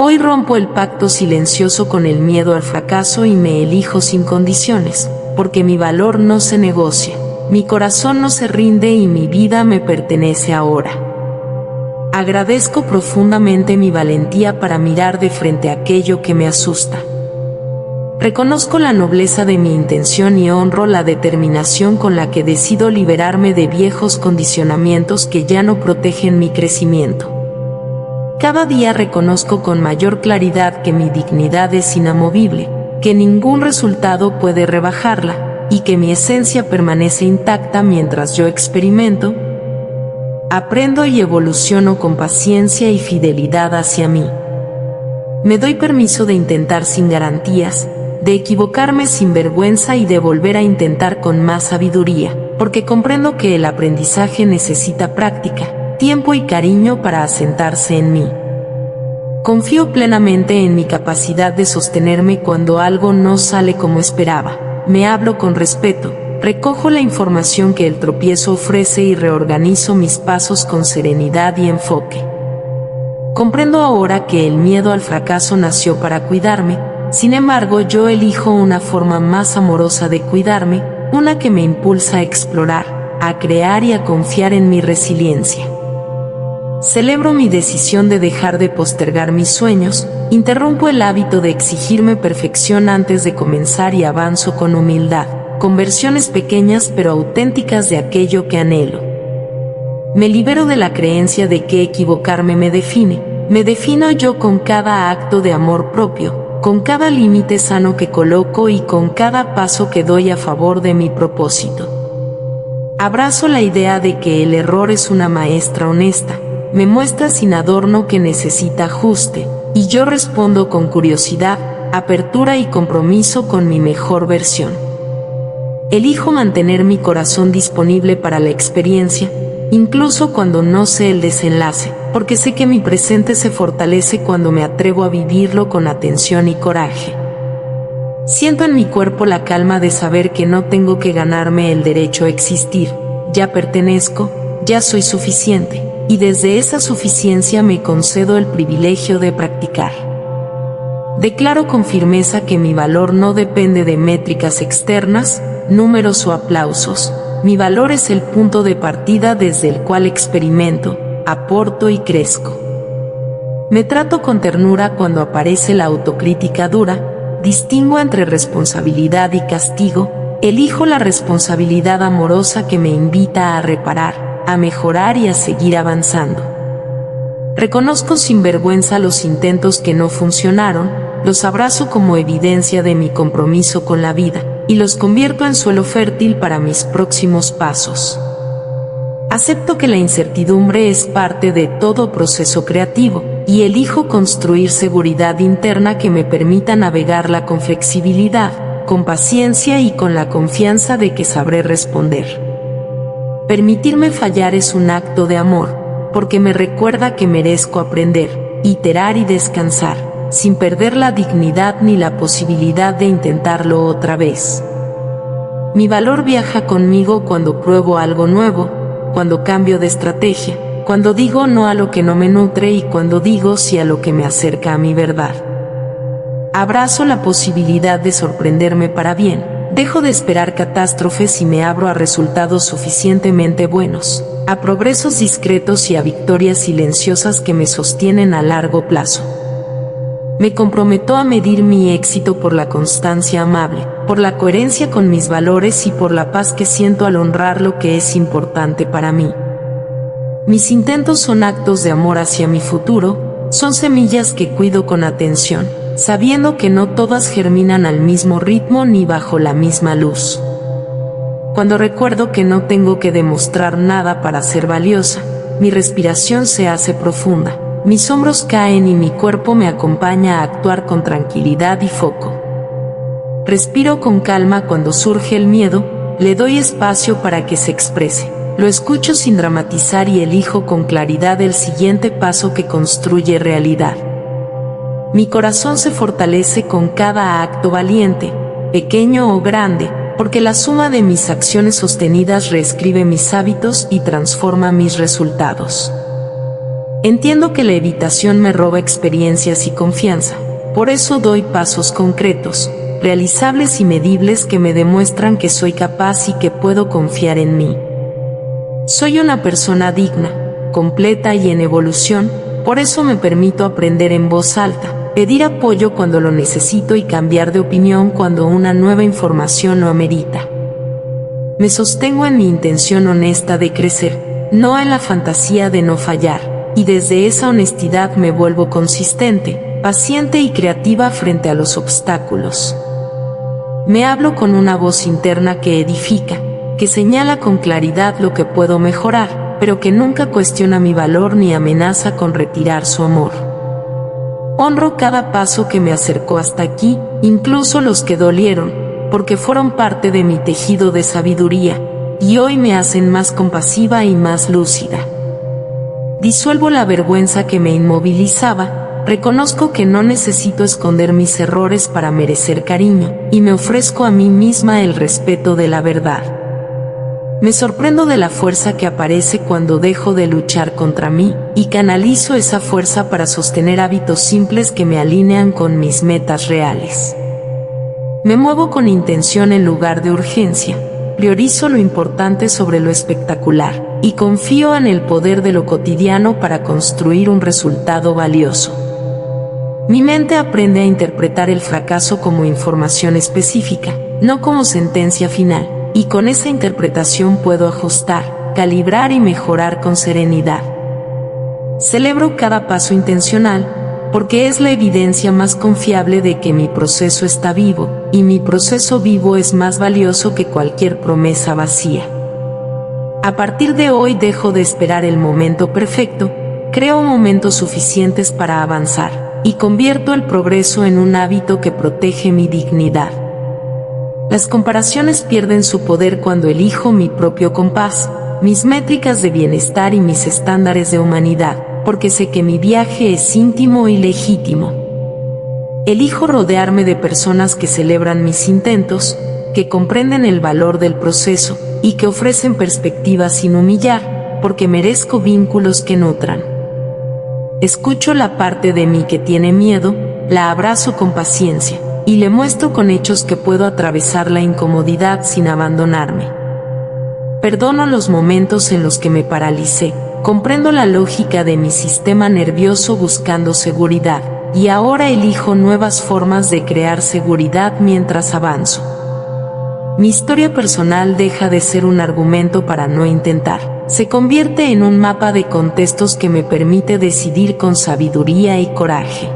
Hoy rompo el pacto silencioso con el miedo al fracaso y me elijo sin condiciones, porque mi valor no se negocia, mi corazón no se rinde y mi vida me pertenece ahora. Agradezco profundamente mi valentía para mirar de frente a aquello que me asusta. Reconozco la nobleza de mi intención y honro la determinación con la que decido liberarme de viejos condicionamientos que ya no protegen mi crecimiento. Cada día reconozco con mayor claridad que mi dignidad es inamovible, que ningún resultado puede rebajarla, y que mi esencia permanece intacta mientras yo experimento, aprendo y evoluciono con paciencia y fidelidad hacia mí. Me doy permiso de intentar sin garantías, de equivocarme sin vergüenza y de volver a intentar con más sabiduría, porque comprendo que el aprendizaje necesita práctica, tiempo y cariño para asentarse en mí. Confío plenamente en mi capacidad de sostenerme cuando algo no sale como esperaba. Me hablo con respeto, recojo la información que el tropiezo ofrece y reorganizo mis pasos con serenidad y enfoque. Comprendo ahora que el miedo al fracaso nació para cuidarme, sin embargo yo elijo una forma más amorosa de cuidarme, una que me impulsa a explorar, a crear y a confiar en mi resiliencia. Celebro mi decisión de dejar de postergar mis sueños, interrumpo el hábito de exigirme perfección antes de comenzar y avanzo con humildad, con versiones pequeñas pero auténticas de aquello que anhelo. Me libero de la creencia de que equivocarme me defino yo con cada acto de amor propio, con cada límite sano que coloco y con cada paso que doy a favor de mi propósito. Abrazo la idea de que el error es una maestra honesta, me muestra sin adorno que necesita ajuste, y yo respondo con curiosidad, apertura y compromiso con mi mejor versión. Elijo mantener mi corazón disponible para la experiencia, incluso cuando no sé el desenlace, porque sé que mi presente se fortalece cuando me atrevo a vivirlo con atención y coraje. Siento en mi cuerpo la calma de saber que no tengo que ganarme el derecho a existir, ya pertenezco, ya soy suficiente, y desde esa suficiencia me concedo el privilegio de practicar. Declaro con firmeza que mi valor no depende de métricas externas, números o aplausos. Mi valor es el punto de partida desde el cual experimento, aporto y crezco. Me trato con ternura cuando aparece la autocrítica dura, distingo entre responsabilidad y castigo, elijo la responsabilidad amorosa que me invita a reparar, a mejorar y a seguir avanzando. Reconozco sin vergüenza los intentos que no funcionaron, los abrazo como evidencia de mi compromiso con la vida, y los convierto en suelo fértil para mis próximos pasos. Acepto que la incertidumbre es parte de todo proceso creativo, y elijo construir seguridad interna que me permita navegarla con flexibilidad, con paciencia y con la confianza de que sabré responder. Permitirme fallar es un acto de amor, porque me recuerda que merezco aprender, iterar y descansar, sin perder la dignidad ni la posibilidad de intentarlo otra vez. Mi valor viaja conmigo cuando pruebo algo nuevo, cuando cambio de estrategia, cuando digo no a lo que no me nutre y cuando digo sí a lo que me acerca a mi verdad. Abrazo la posibilidad de sorprenderme para bien. Dejo de esperar catástrofes y me abro a resultados suficientemente buenos, a progresos discretos y a victorias silenciosas que me sostienen a largo plazo. Me comprometo a medir mi éxito por la constancia amable, por la coherencia con mis valores y por la paz que siento al honrar lo que es importante para mí. Mis intentos son actos de amor hacia mi futuro, son semillas que cuido con atención, sabiendo que no todas germinan al mismo ritmo ni bajo la misma luz. Cuando recuerdo que no tengo que demostrar nada para ser valiosa, mi respiración se hace profunda, mis hombros caen y mi cuerpo me acompaña a actuar con tranquilidad y foco. Respiro con calma cuando surge el miedo, le doy espacio para que se exprese, lo escucho sin dramatizar y elijo con claridad el siguiente paso que construye realidad. Mi corazón se fortalece con cada acto valiente, pequeño o grande, porque la suma de mis acciones sostenidas reescribe mis hábitos y transforma mis resultados. Entiendo que la evitación me roba experiencias y confianza. Por eso doy pasos concretos, realizables y medibles que me demuestran que soy capaz y que puedo confiar en mí. Soy una persona digna, completa y en evolución, por eso me permito aprender en voz alta, pedir apoyo cuando lo necesito y cambiar de opinión cuando una nueva información lo amerita. Me sostengo en mi intención honesta de crecer, no en la fantasía de no fallar, y desde esa honestidad me vuelvo consistente, paciente y creativa frente a los obstáculos. Me hablo con una voz interna que edifica, que señala con claridad lo que puedo mejorar, pero que nunca cuestiona mi valor ni amenaza con retirar su amor. Honro cada paso que me acercó hasta aquí, incluso los que dolieron, porque fueron parte de mi tejido de sabiduría, y hoy me hacen más compasiva y más lúcida. Disuelvo la vergüenza que me inmovilizaba, reconozco que no necesito esconder mis errores para merecer cariño, y me ofrezco a mí misma el respeto de la verdad. Me sorprendo de la fuerza que aparece cuando dejo de luchar contra mí, y canalizo esa fuerza para sostener hábitos simples que me alinean con mis metas reales. Me muevo con intención en lugar de urgencia, priorizo lo importante sobre lo espectacular, y confío en el poder de lo cotidiano para construir un resultado valioso. Mi mente aprende a interpretar el fracaso como información específica, no como sentencia final, y con esa interpretación puedo ajustar, calibrar y mejorar con serenidad. Celebro cada paso intencional, porque es la evidencia más confiable de que mi proceso está vivo, y mi proceso vivo es más valioso que cualquier promesa vacía. A partir de hoy dejo de esperar el momento perfecto, creo momentos suficientes para avanzar, y convierto el progreso en un hábito que protege mi dignidad. Las comparaciones pierden su poder cuando elijo mi propio compás, mis métricas de bienestar y mis estándares de humanidad, porque sé que mi viaje es íntimo y legítimo. Elijo rodearme de personas que celebran mis intentos, que comprenden el valor del proceso, y que ofrecen perspectivas sin humillar, porque merezco vínculos que nutran. Escucho la parte de mí que tiene miedo, la abrazo con paciencia, y le muestro con hechos que puedo atravesar la incomodidad sin abandonarme. Perdono los momentos en los que me paralicé, comprendo la lógica de mi sistema nervioso buscando seguridad, y ahora elijo nuevas formas de crear seguridad mientras avanzo. Mi historia personal deja de ser un argumento para no intentar, se convierte en un mapa de contextos que me permite decidir con sabiduría y coraje.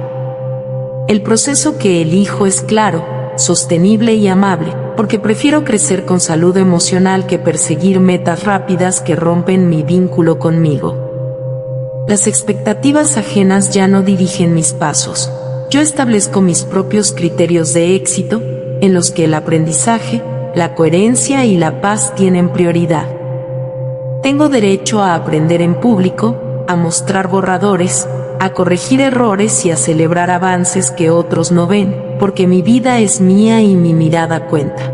El proceso que elijo es claro, sostenible y amable, porque prefiero crecer con salud emocional que perseguir metas rápidas que rompen mi vínculo conmigo. Las expectativas ajenas ya no dirigen mis pasos. Yo establezco mis propios criterios de éxito, en los que el aprendizaje, la coherencia y la paz tienen prioridad. Tengo derecho a aprender en público, a mostrar borradores, a corregir errores y a celebrar avances que otros no ven, porque mi vida es mía y mi mirada cuenta.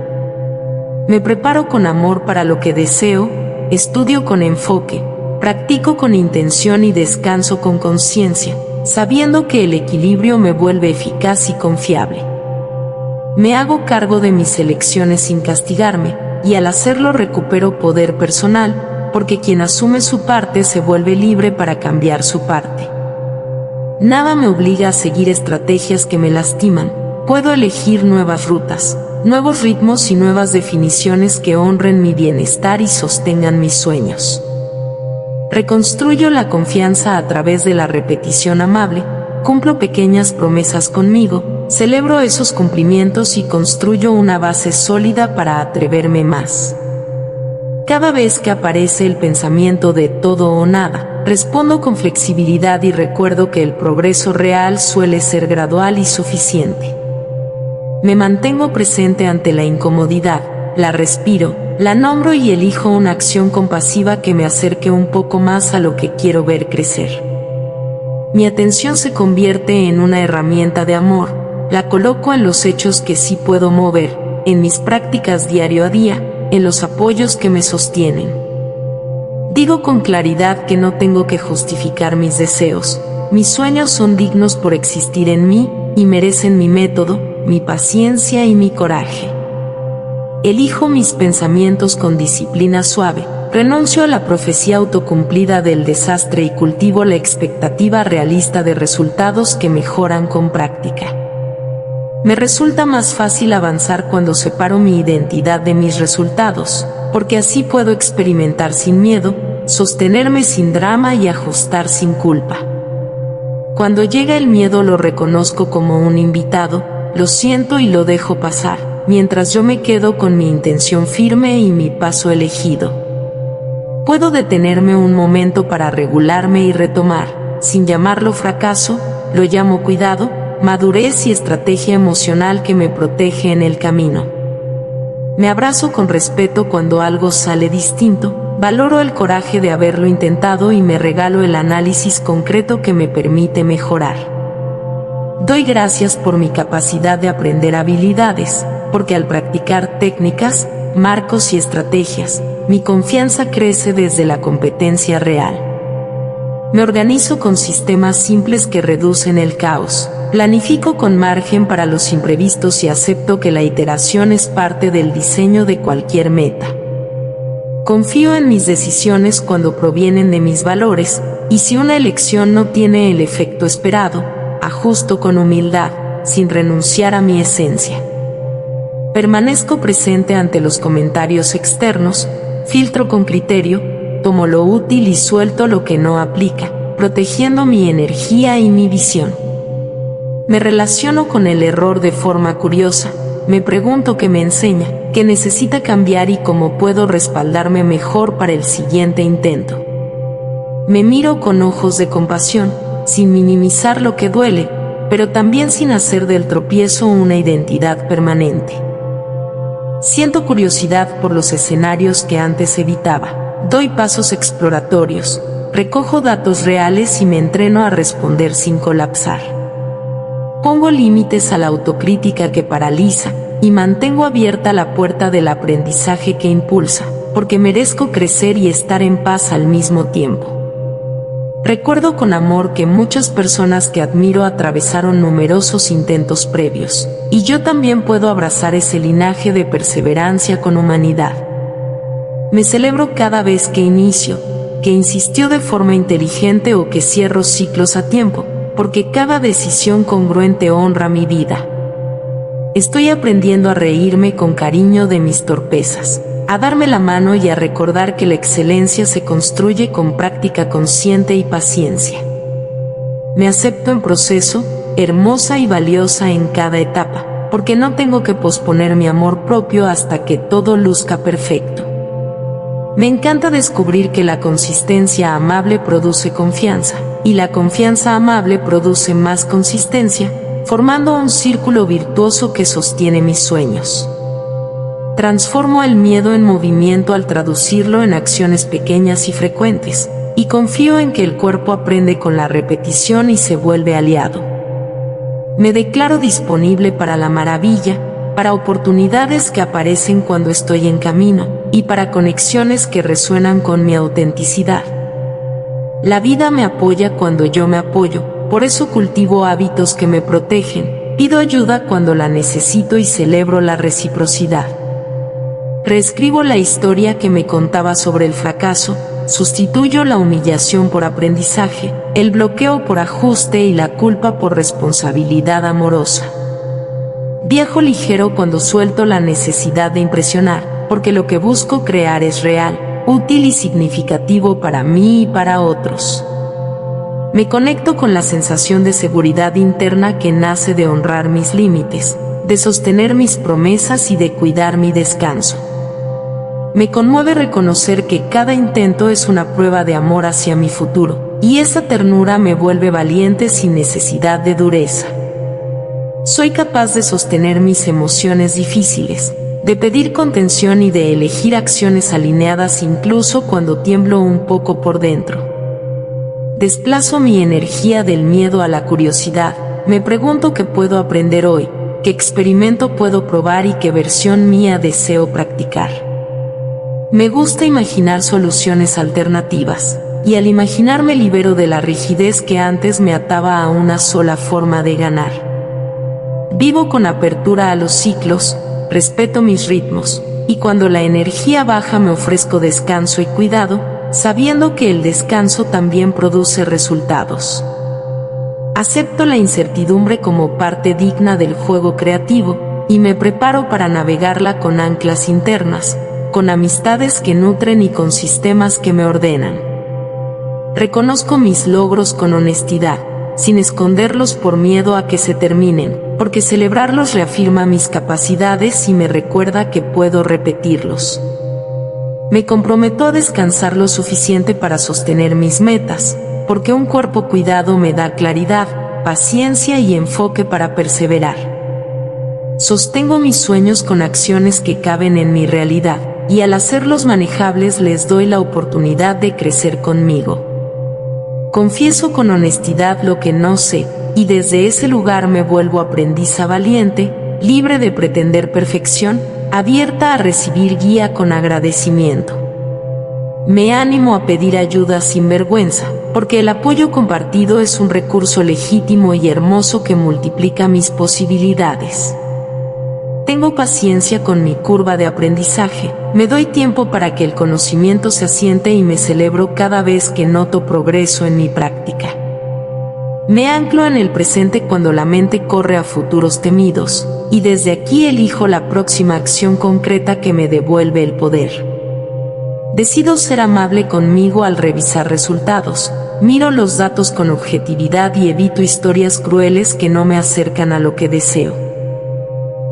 Me preparo con amor para lo que deseo, estudio con enfoque, practico con intención y descanso con conciencia, sabiendo que el equilibrio me vuelve eficaz y confiable. Me hago cargo de mis elecciones sin castigarme, y al hacerlo recupero poder personal, porque quien asume su parte se vuelve libre para cambiar su parte. Nada me obliga a seguir estrategias que me lastiman, puedo elegir nuevas rutas, nuevos ritmos y nuevas definiciones que honren mi bienestar y sostengan mis sueños. Reconstruyo la confianza a través de la repetición amable, cumplo pequeñas promesas conmigo, celebro esos cumplimientos y construyo una base sólida para atreverme más. Cada vez que aparece el pensamiento de todo o nada, respondo con flexibilidad y recuerdo que el progreso real suele ser gradual y suficiente. Me mantengo presente ante la incomodidad, la respiro, la nombro y elijo una acción compasiva que me acerque un poco más a lo que quiero ver crecer. Mi atención se convierte en una herramienta de amor, la coloco en los hechos que sí puedo mover, en mis prácticas diario a día, en los apoyos que me sostienen. Digo con claridad que no tengo que justificar mis deseos. Mis sueños son dignos por existir en mí y merecen mi método, mi paciencia y mi coraje. Elijo mis pensamientos con disciplina suave, renuncio a la profecía autocumplida del desastre y cultivo la expectativa realista de resultados que mejoran con práctica. Me resulta más fácil avanzar cuando separo mi identidad de mis resultados, porque así puedo experimentar sin miedo, sostenerme sin drama y ajustar sin culpa. Cuando llega el miedo lo reconozco como un invitado, lo siento y lo dejo pasar, mientras yo me quedo con mi intención firme y mi paso elegido. Puedo detenerme un momento para regularme y retomar, sin llamarlo fracaso, lo llamo cuidado, madurez y estrategia emocional que me protege en el camino. Me abrazo con respeto cuando algo sale distinto, valoro el coraje de haberlo intentado y me regalo el análisis concreto que me permite mejorar. Doy gracias por mi capacidad de aprender habilidades, porque al practicar técnicas, marcos y estrategias, mi confianza crece desde la competencia real. Me organizo con sistemas simples que reducen el caos. Planifico con margen para los imprevistos y acepto que la iteración es parte del diseño de cualquier meta. Confío en mis decisiones cuando provienen de mis valores, y si una elección no tiene el efecto esperado, ajusto con humildad, sin renunciar a mi esencia. Permanezco presente ante los comentarios externos, filtro con criterio, tomo lo útil y suelto lo que no aplica, protegiendo mi energía y mi visión. Me relaciono con el error de forma curiosa, me pregunto qué me enseña, qué necesita cambiar y cómo puedo respaldarme mejor para el siguiente intento. Me miro con ojos de compasión, sin minimizar lo que duele, pero también sin hacer del tropiezo una identidad permanente. Siento curiosidad por los escenarios que antes evitaba, doy pasos exploratorios, recojo datos reales y me entreno a responder sin colapsar. Pongo límites a la autocrítica que paraliza y mantengo abierta la puerta del aprendizaje que impulsa, porque merezco crecer y estar en paz al mismo tiempo. Recuerdo con amor que muchas personas que admiro atravesaron numerosos intentos previos, y yo también puedo abrazar ese linaje de perseverancia con humanidad. Me celebro cada vez que inicio, que insistió de forma inteligente o que cierro ciclos a tiempo, porque cada decisión congruente honra mi vida. Estoy aprendiendo a reírme con cariño de mis torpezas, a darme la mano y a recordar que la excelencia se construye con práctica consciente y paciencia. Me acepto en proceso, hermosa y valiosa en cada etapa, porque no tengo que posponer mi amor propio hasta que todo luzca perfecto. Me encanta descubrir que la consistencia amable produce confianza, y la confianza amable produce más consistencia, formando un círculo virtuoso que sostiene mis sueños. Transformo el miedo en movimiento al traducirlo en acciones pequeñas y frecuentes, y confío en que el cuerpo aprende con la repetición y se vuelve aliado. Me declaro disponible para la maravilla, para oportunidades que aparecen cuando estoy en camino, y para conexiones que resuenan con mi autenticidad. La vida me apoya cuando yo me apoyo, por eso cultivo hábitos que me protegen, pido ayuda cuando la necesito y celebro la reciprocidad. Reescribo la historia que me contaba sobre el fracaso, sustituyo la humillación por aprendizaje, el bloqueo por ajuste y la culpa por responsabilidad amorosa. Viajo ligero cuando suelto la necesidad de impresionar, porque lo que busco crear es real, útil y significativo para mí y para otros. Me conecto con la sensación de seguridad interna que nace de honrar mis límites, de sostener mis promesas y de cuidar mi descanso. Me conmueve reconocer que cada intento es una prueba de amor hacia mi futuro, y esa ternura me vuelve valiente sin necesidad de dureza. Soy capaz de sostener mis emociones difíciles, de pedir contención y de elegir acciones alineadas incluso cuando tiemblo un poco por dentro. Desplazo mi energía del miedo a la curiosidad, me pregunto qué puedo aprender hoy, qué experimento puedo probar y qué versión mía deseo practicar. Me gusta imaginar soluciones alternativas, y al imaginar me libero de la rigidez que antes me ataba a una sola forma de ganar. Vivo con apertura a los ciclos, respeto mis ritmos, y cuando la energía baja me ofrezco descanso y cuidado, sabiendo que el descanso también produce resultados. Acepto la incertidumbre como parte digna del juego creativo, y me preparo para navegarla con anclas internas, con amistades que nutren y con sistemas que me ordenan. Reconozco mis logros con honestidad, sin esconderlos por miedo a que se terminen, porque celebrarlos reafirma mis capacidades y me recuerda que puedo repetirlos. Me comprometo a descansar lo suficiente para sostener mis metas, porque un cuerpo cuidado me da claridad, paciencia y enfoque para perseverar. Sostengo mis sueños con acciones que caben en mi realidad, y al hacerlos manejables les doy la oportunidad de crecer conmigo. Confieso con honestidad lo que no sé, y desde ese lugar me vuelvo aprendiza valiente, libre de pretender perfección, abierta a recibir guía con agradecimiento. Me animo a pedir ayuda sin vergüenza, porque el apoyo compartido es un recurso legítimo y hermoso que multiplica mis posibilidades. Tengo paciencia con mi curva de aprendizaje, me doy tiempo para que el conocimiento se asiente y me celebro cada vez que noto progreso en mi práctica. Me anclo en el presente cuando la mente corre a futuros temidos, y desde aquí elijo la próxima acción concreta que me devuelve el poder. Decido ser amable conmigo al revisar resultados, miro los datos con objetividad y evito historias crueles que no me acercan a lo que deseo.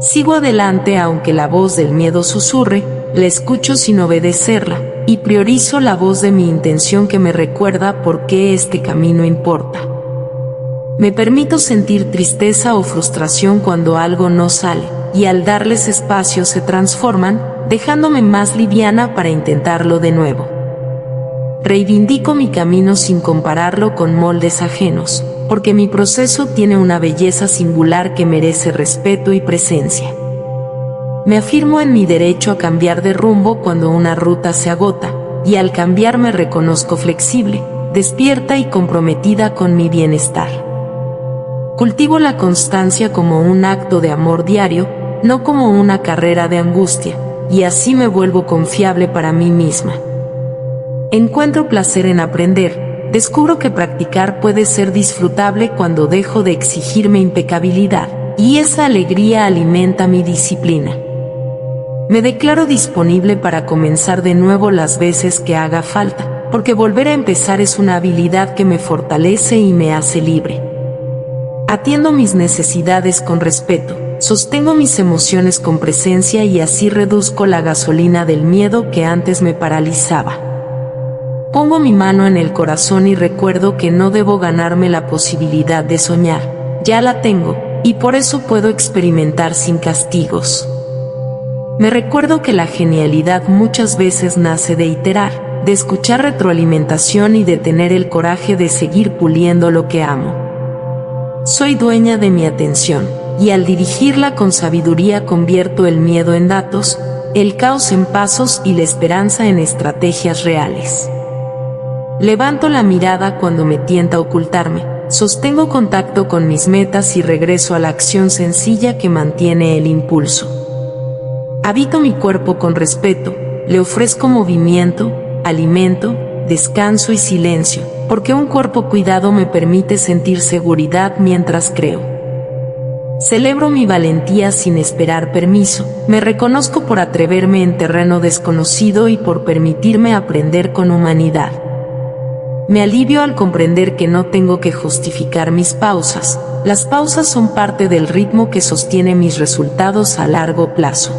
Sigo adelante aunque la voz del miedo susurre, la escucho sin obedecerla, y priorizo la voz de mi intención que me recuerda por qué este camino importa. Me permito sentir tristeza o frustración cuando algo no sale, y al darles espacio se transforman, dejándome más liviana para intentarlo de nuevo. Reivindico mi camino sin compararlo con moldes ajenos, porque mi proceso tiene una belleza singular que merece respeto y presencia. Me afirmo en mi derecho a cambiar de rumbo cuando una ruta se agota, y al cambiar me reconozco flexible, despierta y comprometida con mi bienestar. Cultivo la constancia como un acto de amor diario, no como una carrera de angustia, y así me vuelvo confiable para mí misma. Encuentro placer en aprender, descubro que practicar puede ser disfrutable cuando dejo de exigirme impecabilidad, y esa alegría alimenta mi disciplina. Me declaro disponible para comenzar de nuevo las veces que haga falta, porque volver a empezar es una habilidad que me fortalece y me hace libre. Atiendo mis necesidades con respeto, sostengo mis emociones con presencia y así reduzco la gasolina del miedo que antes me paralizaba. Pongo mi mano en el corazón y recuerdo que no debo ganarme la posibilidad de soñar, ya la tengo, y por eso puedo experimentar sin castigos. Me recuerdo que la genialidad muchas veces nace de iterar, de escuchar retroalimentación y de tener el coraje de seguir puliendo lo que amo. Soy dueña de mi atención, y al dirigirla con sabiduría convierto el miedo en datos, el caos en pasos y la esperanza en estrategias reales. Levanto la mirada cuando me tienta ocultarme, sostengo contacto con mis metas y regreso a la acción sencilla que mantiene el impulso. Habito mi cuerpo con respeto, le ofrezco movimiento, alimento, descanso y silencio, porque un cuerpo cuidado me permite sentir seguridad mientras creo. Celebro mi valentía sin esperar permiso, me reconozco por atreverme en terreno desconocido y por permitirme aprender con humanidad. Me alivio al comprender que no tengo que justificar mis pausas, las pausas son parte del ritmo que sostiene mis resultados a largo plazo.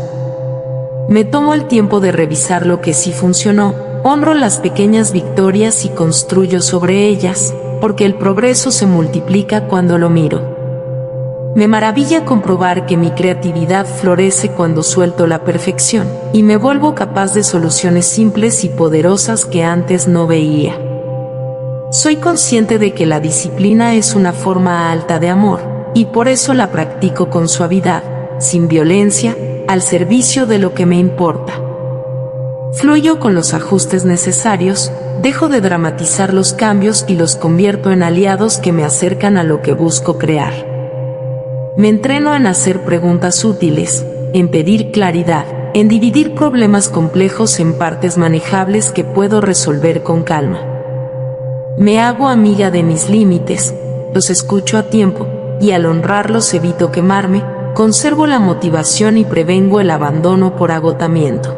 Me tomo el tiempo de revisar lo que sí funcionó, honro las pequeñas victorias y construyo sobre ellas, porque el progreso se multiplica cuando lo miro. Me maravilla comprobar que mi creatividad florece cuando suelto la perfección, y me vuelvo capaz de soluciones simples y poderosas que antes no veía. Soy consciente de que la disciplina es una forma alta de amor, y por eso la practico con suavidad, sin violencia, al servicio de lo que me importa. Fluyo con los ajustes necesarios, dejo de dramatizar los cambios y los convierto en aliados que me acercan a lo que busco crear. Me entreno en hacer preguntas útiles, en pedir claridad, en dividir problemas complejos en partes manejables que puedo resolver con calma. Me hago amiga de mis límites, los escucho a tiempo, y al honrarlos evito quemarme, conservo la motivación y prevengo el abandono por agotamiento.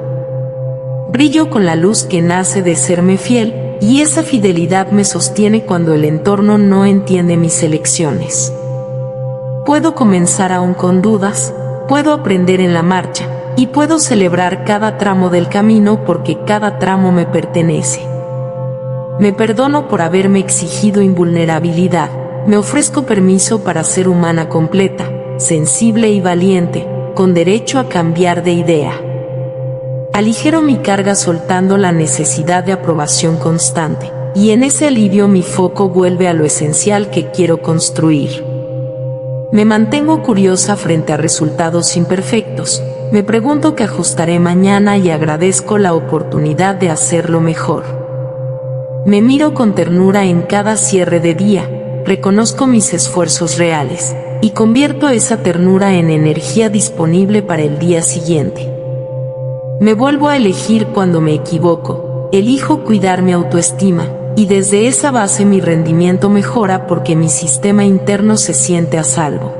Brillo con la luz que nace de serme fiel, y esa fidelidad me sostiene cuando el entorno no entiende mis elecciones. Puedo comenzar aún con dudas, puedo aprender en la marcha, y puedo celebrar cada tramo del camino porque cada tramo me pertenece. Me perdono por haberme exigido invulnerabilidad, me ofrezco permiso para ser humana completa, sensible y valiente, con derecho a cambiar de idea. Aligero mi carga soltando la necesidad de aprobación constante, y en ese alivio mi foco vuelve a lo esencial que quiero construir. Me mantengo curiosa frente a resultados imperfectos, me pregunto qué ajustaré mañana y agradezco la oportunidad de hacerlo mejor. Me miro con ternura en cada cierre de día, reconozco mis esfuerzos reales, y convierto esa ternura en energía disponible para el día siguiente. Me vuelvo a elegir cuando me equivoco, elijo cuidar mi autoestima, y desde esa base mi rendimiento mejora porque mi sistema interno se siente a salvo.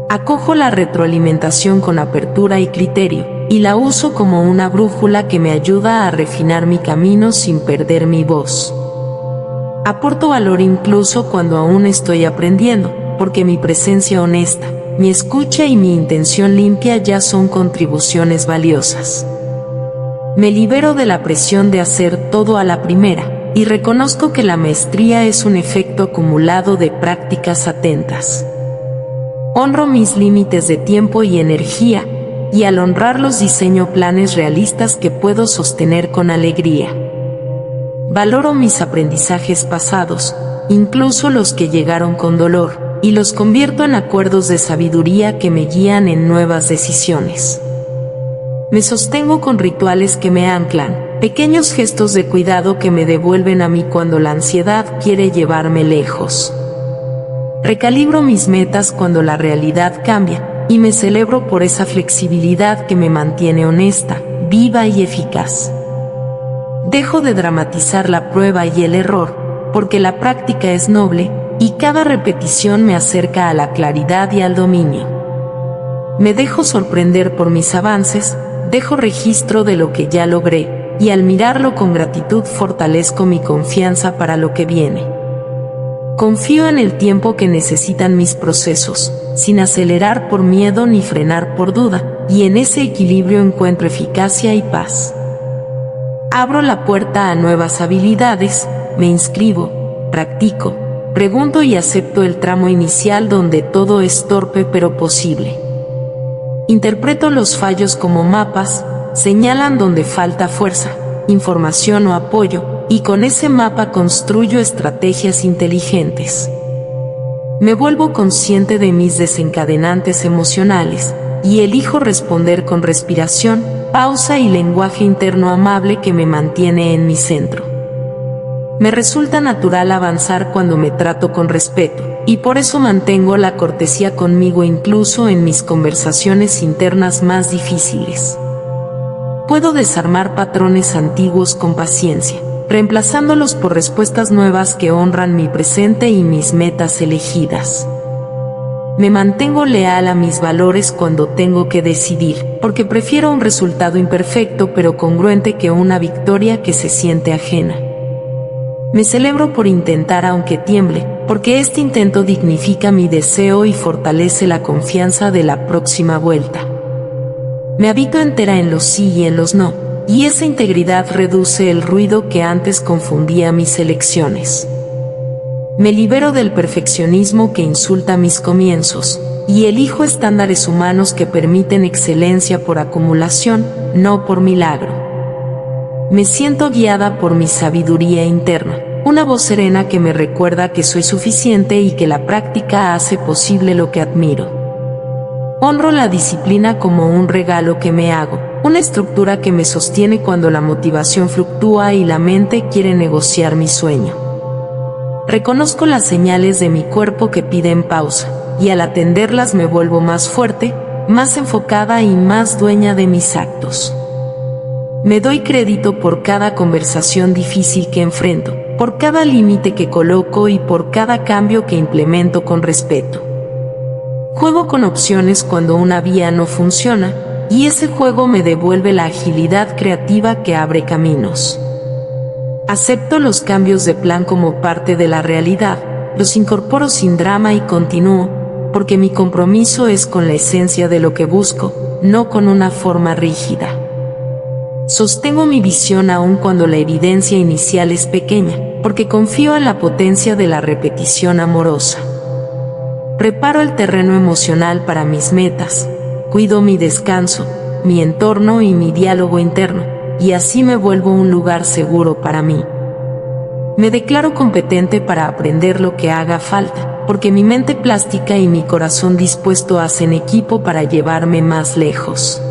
Acojo la retroalimentación con apertura y criterio, y la uso como una brújula que me ayuda a refinar mi camino sin perder mi voz. Aporto valor incluso cuando aún estoy aprendiendo, porque mi presencia honesta, mi escucha y mi intención limpia ya son contribuciones valiosas. Me libero de la presión de hacer todo a la primera, y reconozco que la maestría es un efecto acumulado de prácticas atentas. Honro mis límites de tiempo y energía, y al honrarlos diseño planes realistas que puedo sostener con alegría. Valoro mis aprendizajes pasados, incluso los que llegaron con dolor, y los convierto en acuerdos de sabiduría que me guían en nuevas decisiones. Me sostengo con rituales que me anclan, pequeños gestos de cuidado que me devuelven a mí cuando la ansiedad quiere llevarme lejos. Recalibro mis metas cuando la realidad cambia, y me celebro por esa flexibilidad que me mantiene honesta, viva y eficaz. Dejo de dramatizar la prueba y el error, porque la práctica es noble, y cada repetición me acerca a la claridad y al dominio. Me dejo sorprender por mis avances, dejo registro de lo que ya logré, y al mirarlo con gratitud fortalezco mi confianza para lo que viene. Confío en el tiempo que necesitan mis procesos, sin acelerar por miedo ni frenar por duda, y en ese equilibrio encuentro eficacia y paz. Abro la puerta a nuevas habilidades, me inscribo, practico, pregunto y acepto el tramo inicial donde todo es torpe pero posible. Interpreto los fallos como mapas, señalan donde falta fuerza, información o apoyo, y con ese mapa construyo estrategias inteligentes. Me vuelvo consciente de mis desencadenantes emocionales, y elijo responder con respiración, pausa y lenguaje interno amable que me mantiene en mi centro. Me resulta natural avanzar cuando me trato con respeto, y por eso mantengo la cortesía conmigo incluso en mis conversaciones internas más difíciles. Puedo desarmar patrones antiguos con paciencia, reemplazándolos por respuestas nuevas que honran mi presente y mis metas elegidas. Me mantengo leal a mis valores cuando tengo que decidir, porque prefiero un resultado imperfecto pero congruente que una victoria que se siente ajena. Me celebro por intentar aunque tiemble, porque este intento dignifica mi deseo y fortalece la confianza de la próxima vuelta. Me habito entera en los sí y en los no, y esa integridad reduce el ruido que antes confundía mis elecciones. Me libero del perfeccionismo que insulta mis comienzos, y elijo estándares humanos que permiten excelencia por acumulación, no por milagro. Me siento guiada por mi sabiduría interna, una voz serena que me recuerda que soy suficiente y que la práctica hace posible lo que admiro. Honro la disciplina como un regalo que me hago, una estructura que me sostiene cuando la motivación fluctúa y la mente quiere negociar mi sueño. Reconozco las señales de mi cuerpo que piden pausa, y al atenderlas me vuelvo más fuerte, más enfocada y más dueña de mis actos. Me doy crédito por cada conversación difícil que enfrento, por cada límite que coloco y por cada cambio que implemento con respeto. Juego con opciones cuando una vía no funciona, y ese juego me devuelve la agilidad creativa que abre caminos. Acepto los cambios de plan como parte de la realidad, los incorporo sin drama y continúo, porque mi compromiso es con la esencia de lo que busco, no con una forma rígida. Sostengo mi visión aun cuando la evidencia inicial es pequeña, porque confío en la potencia de la repetición amorosa. Preparo el terreno emocional para mis metas, cuido mi descanso, mi entorno y mi diálogo interno, y así me vuelvo un lugar seguro para mí. Me declaro competente para aprender lo que haga falta, porque mi mente plástica y mi corazón dispuesto hacen equipo para llevarme más lejos.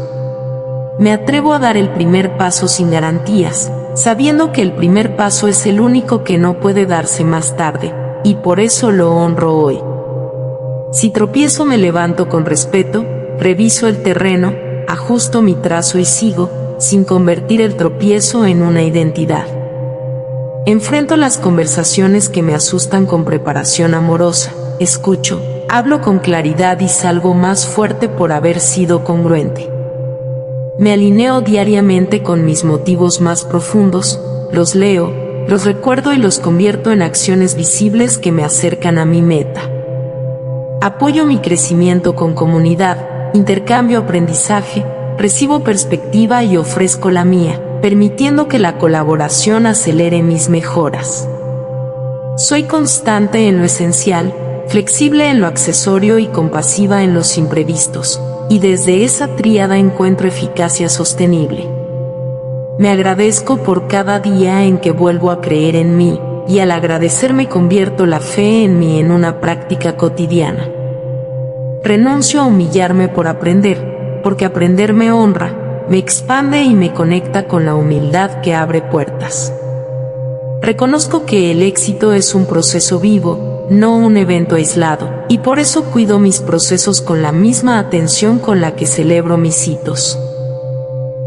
Me atrevo a dar el primer paso sin garantías, sabiendo que el primer paso es el único que no puede darse más tarde, y por eso lo honro hoy. Si tropiezo me levanto con respeto, reviso el terreno, ajusto mi trazo y sigo, sin convertir el tropiezo en una identidad. Enfrento las conversaciones que me asustan con preparación amorosa, escucho, hablo con claridad y salgo más fuerte por haber sido congruente. Me alineo diariamente con mis motivos más profundos, los leo, los recuerdo y los convierto en acciones visibles que me acercan a mi meta. Apoyo mi crecimiento con comunidad, intercambio aprendizaje, recibo perspectiva y ofrezco la mía, permitiendo que la colaboración acelere mis mejoras. Soy constante en lo esencial, flexible en lo accesorio y compasiva en los imprevistos, y desde esa tríada encuentro eficacia sostenible. Me agradezco por cada día en que vuelvo a creer en mí, y al agradecerme convierto la fe en mí en una práctica cotidiana. Renuncio a humillarme por aprender, porque aprender me honra, me expande y me conecta con la humildad que abre puertas. Reconozco que el éxito es un proceso vivo, no un evento aislado, y por eso cuido mis procesos con la misma atención con la que celebro mis hitos.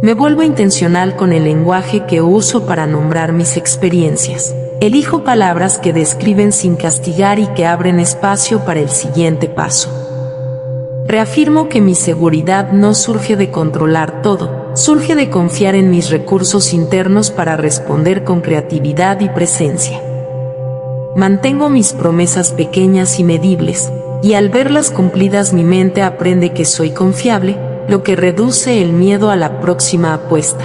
Me vuelvo intencional con el lenguaje que uso para nombrar mis experiencias. Elijo palabras que describen sin castigar y que abren espacio para el siguiente paso. Reafirmo que mi seguridad no surge de controlar todo, surge de confiar en mis recursos internos para responder con creatividad y presencia. Mantengo mis promesas pequeñas y medibles, y al verlas cumplidas mi mente aprende que soy confiable, lo que reduce el miedo a la próxima apuesta.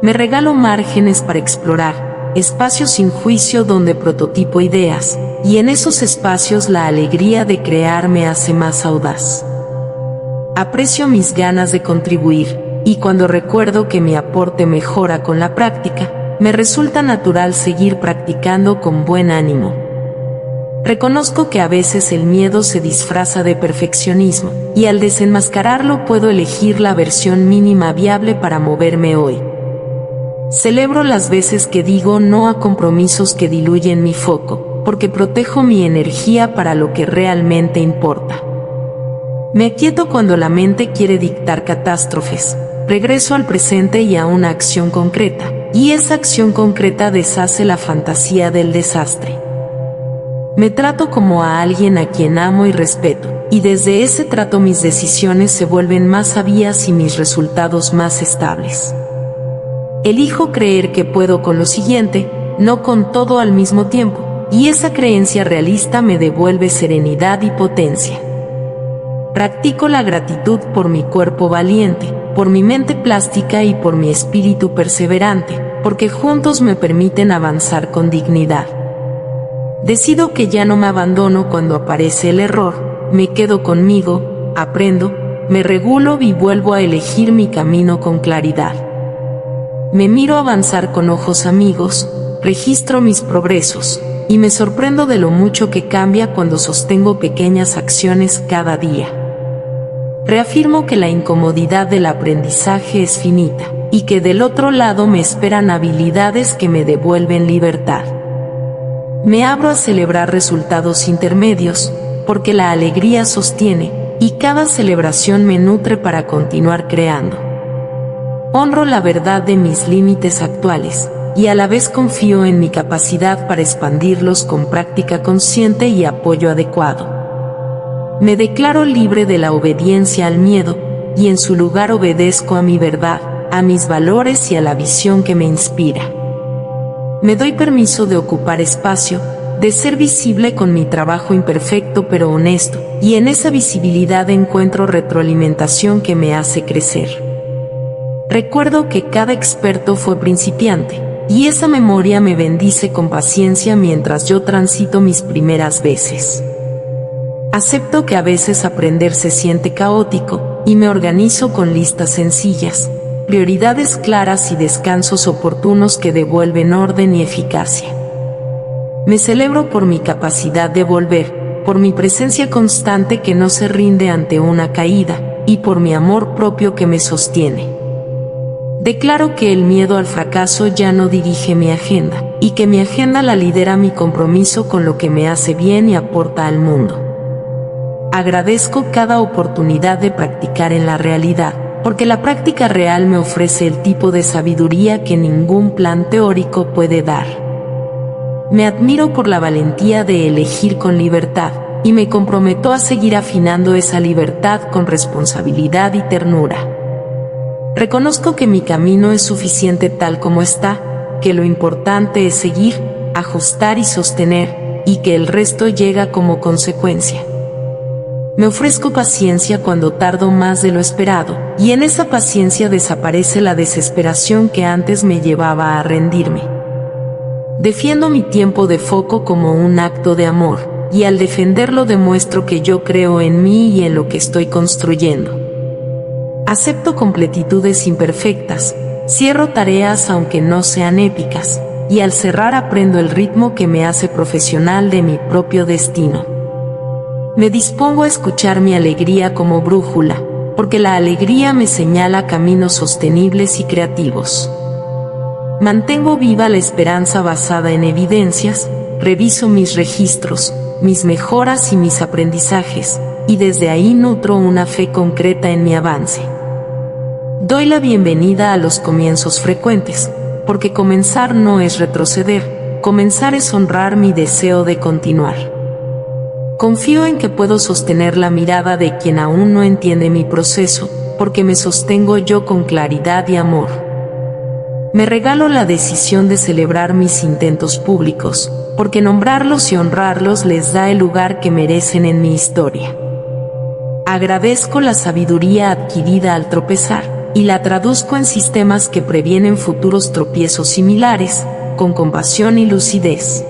Me regalo márgenes para explorar, espacios sin juicio donde prototipo ideas, y en esos espacios la alegría de crear me hace más audaz. Aprecio mis ganas de contribuir, y cuando recuerdo que mi aporte mejora con la práctica, me resulta natural seguir practicando con buen ánimo. Reconozco que a veces el miedo se disfraza de perfeccionismo, y al desenmascararlo puedo elegir la versión mínima viable para moverme hoy. Celebro las veces que digo no a compromisos que diluyen mi foco, porque protejo mi energía para lo que realmente importa. Me aquieto cuando la mente quiere dictar catástrofes, regreso al presente y a una acción concreta, y esa acción concreta deshace la fantasía del desastre. Me trato como a alguien a quien amo y respeto, y desde ese trato mis decisiones se vuelven más sabias y mis resultados más estables. Elijo creer que puedo con lo siguiente, no con todo al mismo tiempo, y esa creencia realista me devuelve serenidad y potencia. Practico la gratitud por mi cuerpo valiente, por mi mente plástica y por mi espíritu perseverante, porque juntos me permiten avanzar con dignidad. Decido que ya no me abandono cuando aparece el error, me quedo conmigo, aprendo, me regulo y vuelvo a elegir mi camino con claridad. Me miro avanzar con ojos amigos, registro mis progresos, y me sorprendo de lo mucho que cambia cuando sostengo pequeñas acciones cada día. Reafirmo que la incomodidad del aprendizaje es finita, y que del otro lado me esperan habilidades que me devuelven libertad. Me abro a celebrar resultados intermedios, porque la alegría sostiene, y cada celebración me nutre para continuar creando. Honro la verdad de mis límites actuales, y a la vez confío en mi capacidad para expandirlos con práctica consciente y apoyo adecuado. Me declaro libre de la obediencia al miedo, y en su lugar obedezco a mi verdad, a mis valores y a la visión que me inspira. Me doy permiso de ocupar espacio, de ser visible con mi trabajo imperfecto pero honesto, y en esa visibilidad encuentro retroalimentación que me hace crecer. Recuerdo que cada experto fue principiante, y esa memoria me bendice con paciencia mientras yo transito mis primeras veces. Acepto que a veces aprender se siente caótico, y me organizo con listas sencillas, prioridades claras y descansos oportunos que devuelven orden y eficacia. Me celebro por mi capacidad de volver, por mi presencia constante que no se rinde ante una caída, y por mi amor propio que me sostiene. Declaro que el miedo al fracaso ya no dirige mi agenda, y que mi agenda la lidera mi compromiso con lo que me hace bien y aporta al mundo. Agradezco cada oportunidad de practicar en la realidad, porque la práctica real me ofrece el tipo de sabiduría que ningún plan teórico puede dar. Me admiro por la valentía de elegir con libertad, y me comprometo a seguir afinando esa libertad con responsabilidad y ternura. Reconozco que mi camino es suficiente tal como está, que lo importante es seguir, ajustar y sostener, y que el resto llega como consecuencia. Me ofrezco paciencia cuando tardo más de lo esperado, y en esa paciencia desaparece la desesperación que antes me llevaba a rendirme. Defiendo mi tiempo de foco como un acto de amor, y al defenderlo demuestro que yo creo en mí y en lo que estoy construyendo. Acepto completitudes imperfectas, cierro tareas aunque no sean épicas, y al cerrar aprendo el ritmo que me hace profesional de mi propio destino. Me dispongo a escuchar mi alegría como brújula, porque la alegría me señala caminos sostenibles y creativos. Mantengo viva la esperanza basada en evidencias, reviso mis registros, mis mejoras y mis aprendizajes, y desde ahí nutro una fe concreta en mi avance. Doy la bienvenida a los comienzos frecuentes, porque comenzar no es retroceder, comenzar es honrar mi deseo de continuar. Confío en que puedo sostener la mirada de quien aún no entiende mi proceso, porque me sostengo yo con claridad y amor. Me regalo la decisión de celebrar mis intentos públicos, porque nombrarlos y honrarlos les da el lugar que merecen en mi historia. Agradezco la sabiduría adquirida al tropezar, y la traduzco en sistemas que previenen futuros tropiezos similares, con compasión y lucidez.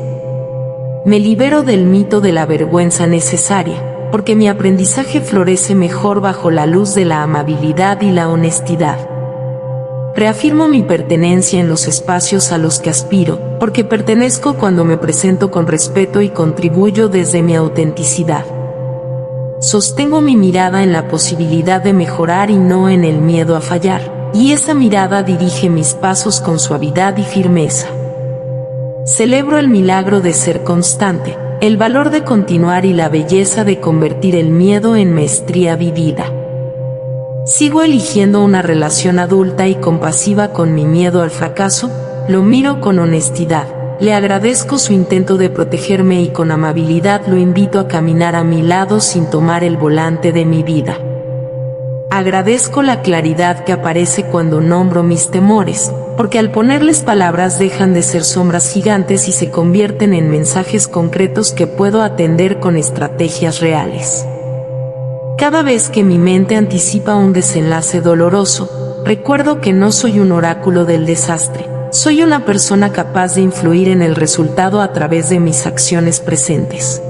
Me libero del mito de la vergüenza necesaria, porque mi aprendizaje florece mejor bajo la luz de la amabilidad y la honestidad. Reafirmo mi pertenencia en los espacios a los que aspiro, porque pertenezco cuando me presento con respeto y contribuyo desde mi autenticidad. Sostengo mi mirada en la posibilidad de mejorar y no en el miedo a fallar, y esa mirada dirige mis pasos con suavidad y firmeza. Celebro el milagro de ser constante, el valor de continuar y la belleza de convertir el miedo en maestría vivida. Sigo eligiendo una relación adulta y compasiva con mi miedo al fracaso, lo miro con honestidad, le agradezco su intento de protegerme y con amabilidad lo invito a caminar a mi lado sin tomar el volante de mi vida. Agradezco la claridad que aparece cuando nombro mis temores, porque al ponerles palabras dejan de ser sombras gigantes y se convierten en mensajes concretos que puedo atender con estrategias reales. Cada vez que mi mente anticipa un desenlace doloroso, recuerdo que no soy un oráculo del desastre, soy una persona capaz de influir en el resultado a través de mis acciones presentes.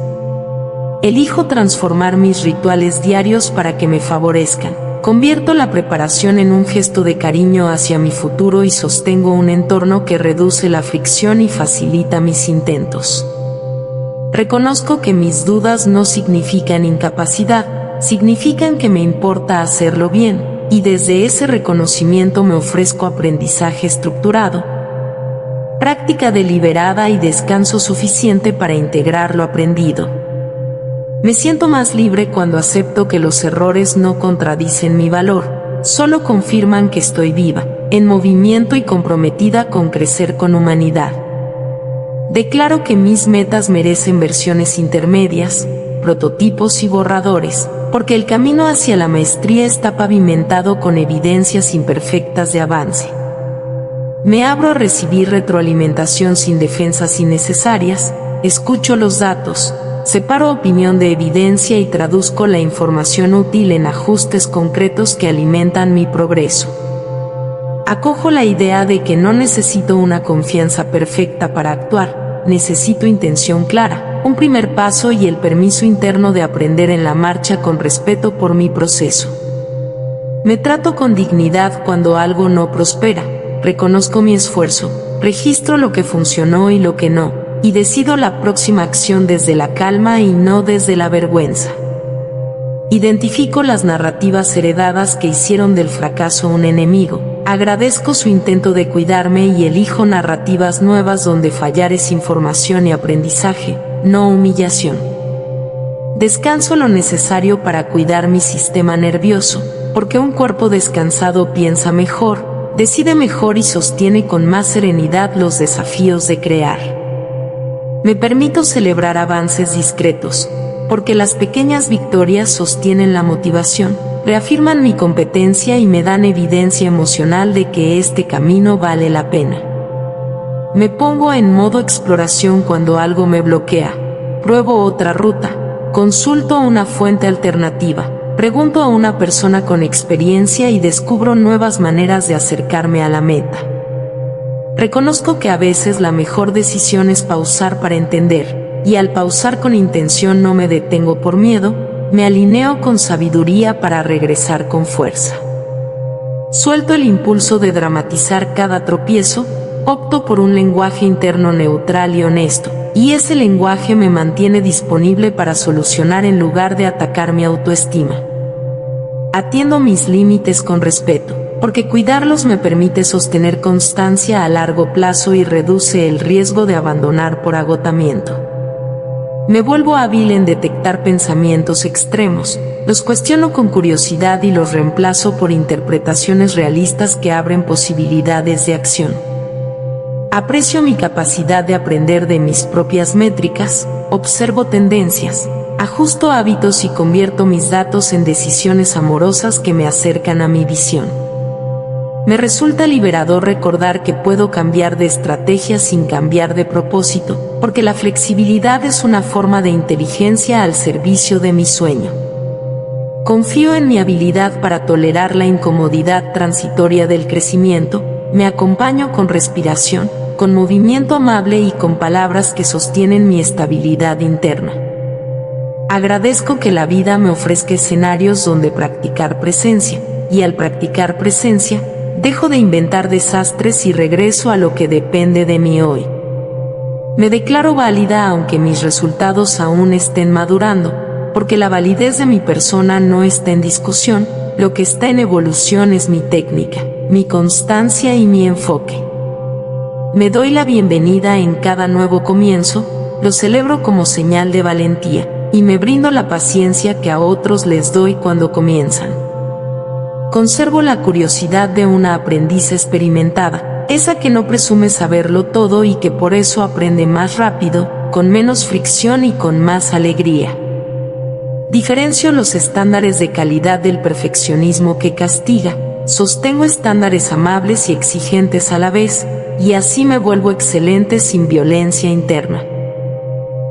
Elijo transformar mis rituales diarios para que me favorezcan. Convierto la preparación en un gesto de cariño hacia mi futuro y sostengo un entorno que reduce la fricción y facilita mis intentos. Reconozco que mis dudas no significan incapacidad, significan que me importa hacerlo bien, y desde ese reconocimiento me ofrezco aprendizaje estructurado, práctica deliberada y descanso suficiente para integrar lo aprendido. Me siento más libre cuando acepto que los errores no contradicen mi valor, solo confirman que estoy viva, en movimiento y comprometida con crecer con humanidad. Declaro que mis metas merecen versiones intermedias, prototipos y borradores, porque el camino hacia la maestría está pavimentado con evidencias imperfectas de avance. Me abro a recibir retroalimentación sin defensas innecesarias, escucho los datos, separo opinión de evidencia y traduzco la información útil en ajustes concretos que alimentan mi progreso. Acojo la idea de que no necesito una confianza perfecta para actuar, necesito intención clara, un primer paso y el permiso interno de aprender en la marcha con respeto por mi proceso. Me trato con dignidad cuando algo no prospera, reconozco mi esfuerzo, registro lo que funcionó y lo que no, y decido la próxima acción desde la calma y no desde la vergüenza. Identifico las narrativas heredadas que hicieron del fracaso un enemigo, agradezco su intento de cuidarme y elijo narrativas nuevas donde fallar es información y aprendizaje, no humillación. Descanso lo necesario para cuidar mi sistema nervioso, porque un cuerpo descansado piensa mejor, decide mejor y sostiene con más serenidad los desafíos de crear. Me permito celebrar avances discretos, porque las pequeñas victorias sostienen la motivación, reafirman mi competencia y me dan evidencia emocional de que este camino vale la pena. Me pongo en modo exploración cuando algo me bloquea, pruebo otra ruta, consulto una fuente alternativa, pregunto a una persona con experiencia y descubro nuevas maneras de acercarme a la meta. Reconozco que a veces la mejor decisión es pausar para entender, y al pausar con intención no me detengo por miedo, me alineo con sabiduría para regresar con fuerza. Suelto el impulso de dramatizar cada tropiezo, opto por un lenguaje interno neutral y honesto, y ese lenguaje me mantiene disponible para solucionar en lugar de atacar mi autoestima. Atiendo mis límites con respeto, porque cuidarlos me permite sostener constancia a largo plazo y reduce el riesgo de abandonar por agotamiento. Me vuelvo hábil en detectar pensamientos extremos, los cuestiono con curiosidad y los reemplazo por interpretaciones realistas que abren posibilidades de acción. Aprecio mi capacidad de aprender de mis propias métricas, observo tendencias, ajusto hábitos y convierto mis datos en decisiones amorosas que me acercan a mi visión. Me resulta liberador recordar que puedo cambiar de estrategia sin cambiar de propósito, porque la flexibilidad es una forma de inteligencia al servicio de mi sueño. Confío en mi habilidad para tolerar la incomodidad transitoria del crecimiento, me acompaño con respiración, con movimiento amable y con palabras que sostienen mi estabilidad interna. Agradezco que la vida me ofrezca escenarios donde practicar presencia, y al practicar presencia, dejo de inventar desastres y regreso a lo que depende de mí hoy. Me declaro válida aunque mis resultados aún estén madurando, porque la validez de mi persona no está en discusión, lo que está en evolución es mi técnica, mi constancia y mi enfoque. Me doy la bienvenida en cada nuevo comienzo, lo celebro como señal de valentía, y me brindo la paciencia que a otros les doy cuando comienzan. Conservo la curiosidad de una aprendiz experimentada, esa que no presume saberlo todo y que por eso aprende más rápido, con menos fricción y con más alegría. Diferencio los estándares de calidad del perfeccionismo que castiga, sostengo estándares amables y exigentes a la vez, y así me vuelvo excelente sin violencia interna.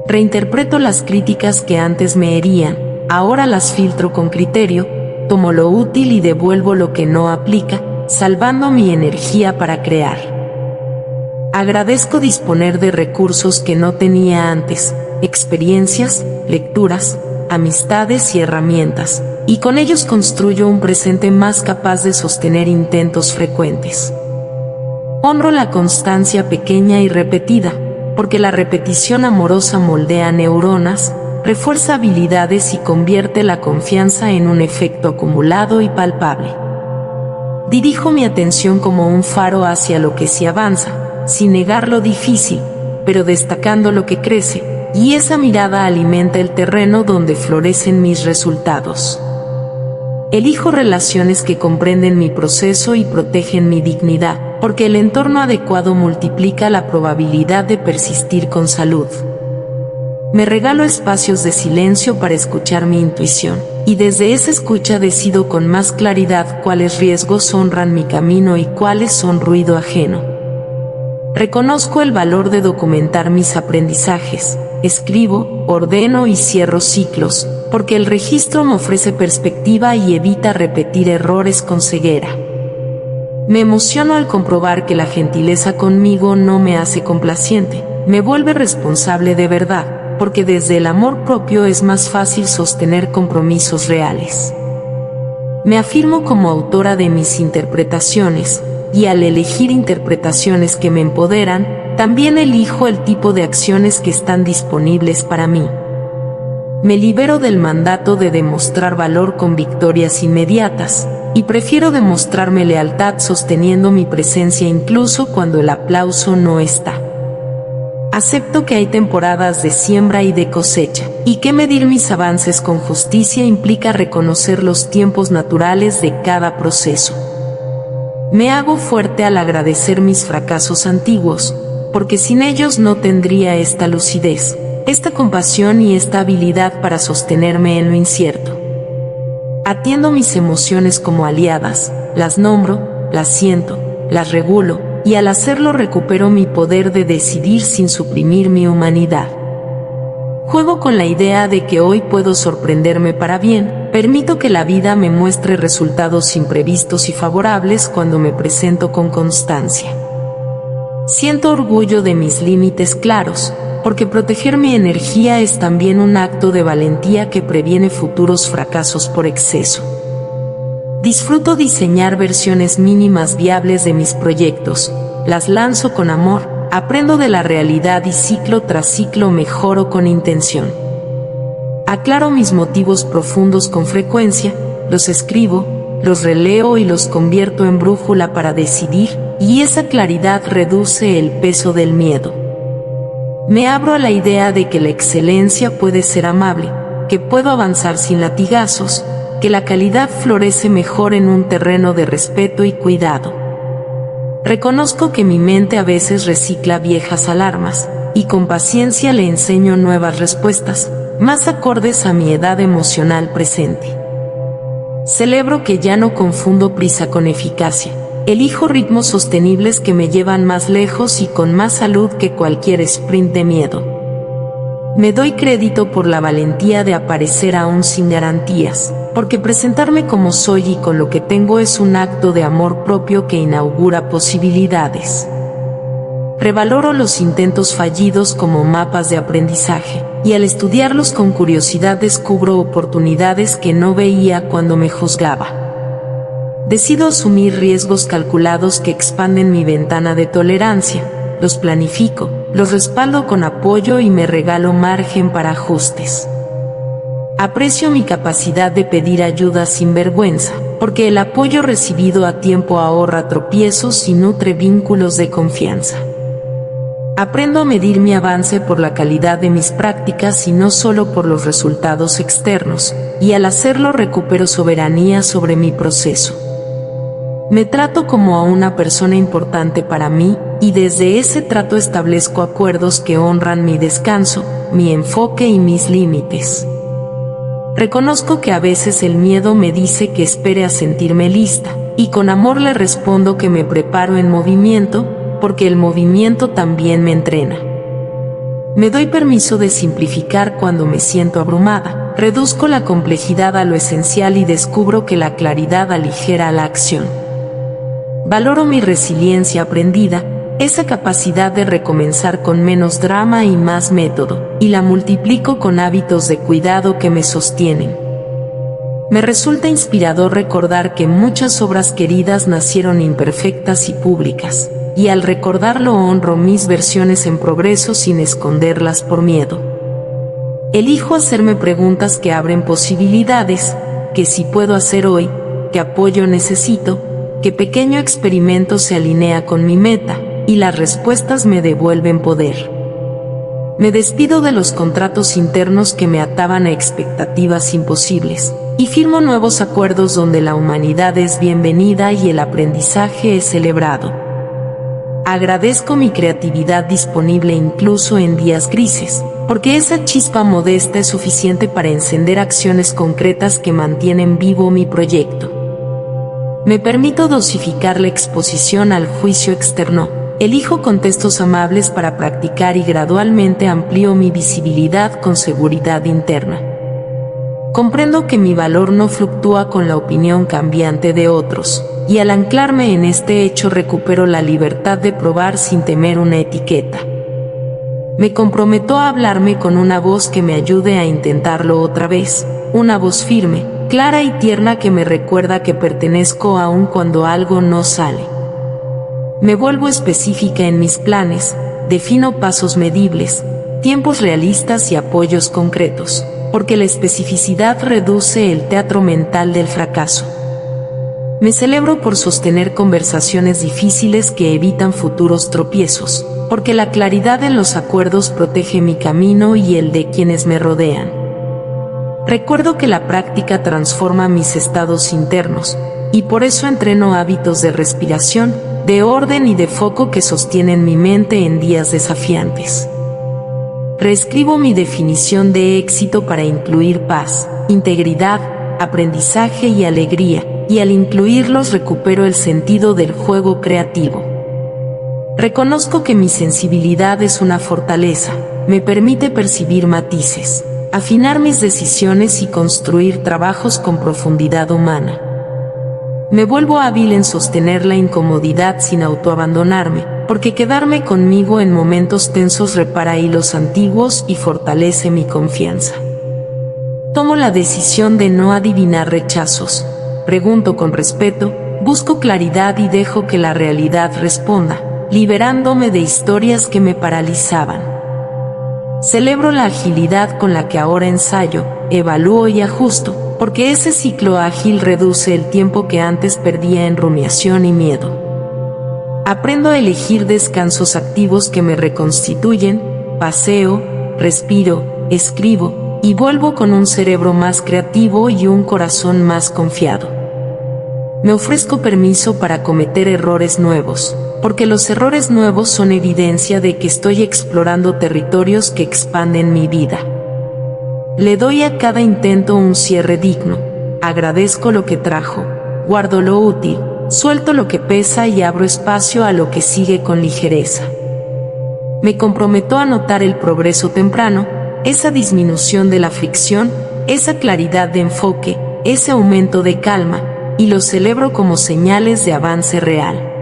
Reinterpreto las críticas que antes me herían, ahora las filtro con criterio, tomo lo útil y devuelvo lo que no aplica, salvando mi energía para crear. Agradezco disponer de recursos que no tenía antes, experiencias, lecturas, amistades y herramientas, y con ellos construyo un presente más capaz de sostener intentos frecuentes. Honro la constancia pequeña y repetida, porque la repetición amorosa moldea neuronas, refuerza habilidades y convierte la confianza en un efecto acumulado y palpable. Dirijo mi atención como un faro hacia lo que sí avanza, sin negar lo difícil, pero destacando lo que crece, y esa mirada alimenta el terreno donde florecen mis resultados. Elijo relaciones que comprenden mi proceso y protegen mi dignidad, porque el entorno adecuado multiplica la probabilidad de persistir con salud. Me regalo espacios de silencio para escuchar mi intuición, y desde esa escucha decido con más claridad cuáles riesgos honran mi camino y cuáles son ruido ajeno. Reconozco el valor de documentar mis aprendizajes, escribo, ordeno y cierro ciclos, porque el registro me ofrece perspectiva y evita repetir errores con ceguera. Me emociono al comprobar que la gentileza conmigo no me hace complaciente, me vuelve responsable de verdad, porque desde el amor propio es más fácil sostener compromisos reales. Me afirmo como autora de mis interpretaciones, y al elegir interpretaciones que me empoderan, también elijo el tipo de acciones que están disponibles para mí. Me libero del mandato de demostrar valor con victorias inmediatas, y prefiero demostrarme lealtad sosteniendo mi presencia incluso cuando el aplauso no está. Acepto que hay temporadas de siembra y de cosecha, y que medir mis avances con justicia implica reconocer los tiempos naturales de cada proceso. Me hago fuerte al agradecer mis fracasos antiguos, porque sin ellos no tendría esta lucidez, esta compasión y esta habilidad para sostenerme en lo incierto. Atiendo mis emociones como aliadas, las nombro, las siento, las regulo, y al hacerlo recupero mi poder de decidir sin suprimir mi humanidad. Juego con la idea de que hoy puedo sorprenderme para bien, permito que la vida me muestre resultados imprevistos y favorables cuando me presento con constancia. Siento orgullo de mis límites claros, porque proteger mi energía es también un acto de valentía que previene futuros fracasos por exceso. Disfruto diseñar versiones mínimas viables de mis proyectos, las lanzo con amor, aprendo de la realidad y ciclo tras ciclo mejoro con intención. Aclaro mis motivos profundos con frecuencia, los escribo, los releo y los convierto en brújula para decidir, y esa claridad reduce el peso del miedo. Me abro a la idea de que la excelencia puede ser amable, que puedo avanzar sin latigazos, que la calidad florece mejor en un terreno de respeto y cuidado. Reconozco que mi mente a veces recicla viejas alarmas, y con paciencia le enseño nuevas respuestas, más acordes a mi edad emocional presente. Celebro que ya no confundo prisa con eficacia, elijo ritmos sostenibles que me llevan más lejos y con más salud que cualquier sprint de miedo. Me doy crédito por la valentía de aparecer aún sin garantías, porque presentarme como soy y con lo que tengo es un acto de amor propio que inaugura posibilidades. Revaloro los intentos fallidos como mapas de aprendizaje, y al estudiarlos con curiosidad descubro oportunidades que no veía cuando me juzgaba. Decido asumir riesgos calculados que expanden mi ventana de tolerancia, los planifico, los respaldo con apoyo y me regalo margen para ajustes. Aprecio mi capacidad de pedir ayuda sin vergüenza, porque el apoyo recibido a tiempo ahorra tropiezos y nutre vínculos de confianza. Aprendo a medir mi avance por la calidad de mis prácticas y no solo por los resultados externos, y al hacerlo recupero soberanía sobre mi proceso. Me trato como a una persona importante para mí, y desde ese trato establezco acuerdos que honran mi descanso, mi enfoque y mis límites. Reconozco que a veces el miedo me dice que espere a sentirme lista, y con amor le respondo que me preparo en movimiento, porque el movimiento también me entrena. Me doy permiso de simplificar cuando me siento abrumada, reduzco la complejidad a lo esencial y descubro que la claridad aligera la acción. Valoro mi resiliencia aprendida, esa capacidad de recomenzar con menos drama y más método, y la multiplico con hábitos de cuidado que me sostienen. Me resulta inspirador recordar que muchas obras queridas nacieron imperfectas y públicas, y al recordarlo honro mis versiones en progreso sin esconderlas por miedo. Elijo hacerme preguntas que abren posibilidades, que si puedo hacer hoy, qué apoyo necesito, qué pequeño experimento se alinea con mi meta, y las respuestas me devuelven poder. Me despido de los contratos internos que me ataban a expectativas imposibles, y firmo nuevos acuerdos donde la humanidad es bienvenida y el aprendizaje es celebrado. Agradezco mi creatividad disponible incluso en días grises, porque esa chispa modesta es suficiente para encender acciones concretas que mantienen vivo mi proyecto. Me permito dosificar la exposición al juicio externo. Elijo contextos amables para practicar y gradualmente amplío mi visibilidad con seguridad interna. Comprendo que mi valor no fluctúa con la opinión cambiante de otros, y al anclarme en este hecho recupero la libertad de probar sin temer una etiqueta. Me comprometo a hablarme con una voz que me ayude a intentarlo otra vez, una voz firme, clara y tierna que me recuerda que pertenezco aun cuando algo no sale. Me vuelvo específica en mis planes, defino pasos medibles, tiempos realistas y apoyos concretos, porque la especificidad reduce el teatro mental del fracaso. Me celebro por sostener conversaciones difíciles que evitan futuros tropiezos, porque la claridad en los acuerdos protege mi camino y el de quienes me rodean. Recuerdo que la práctica transforma mis estados internos, y por eso entreno hábitos de respiración, de orden y de foco que sostienen mi mente en días desafiantes. Reescribo mi definición de éxito para incluir paz, integridad, aprendizaje y alegría, y al incluirlos recupero el sentido del juego creativo. Reconozco que mi sensibilidad es una fortaleza, me permite percibir matices, afinar mis decisiones y construir trabajos con profundidad humana. Me vuelvo hábil en sostener la incomodidad sin autoabandonarme, porque quedarme conmigo en momentos tensos repara hilos antiguos y fortalece mi confianza. Tomo la decisión de no adivinar rechazos, pregunto con respeto, busco claridad y dejo que la realidad responda, liberándome de historias que me paralizaban. Celebro la agilidad con la que ahora ensayo, evalúo y ajusto, porque ese ciclo ágil reduce el tiempo que antes perdía en rumiación y miedo. Aprendo a elegir descansos activos que me reconstituyen, paseo, respiro, escribo, y vuelvo con un cerebro más creativo y un corazón más confiado. Me ofrezco permiso para cometer errores nuevos, porque los errores nuevos son evidencia de que estoy explorando territorios que expanden mi vida. Le doy a cada intento un cierre digno, agradezco lo que trajo, guardo lo útil, suelto lo que pesa y abro espacio a lo que sigue con ligereza. Me comprometo a notar el progreso temprano, esa disminución de la fricción, esa claridad de enfoque, ese aumento de calma, y lo celebro como señales de avance real.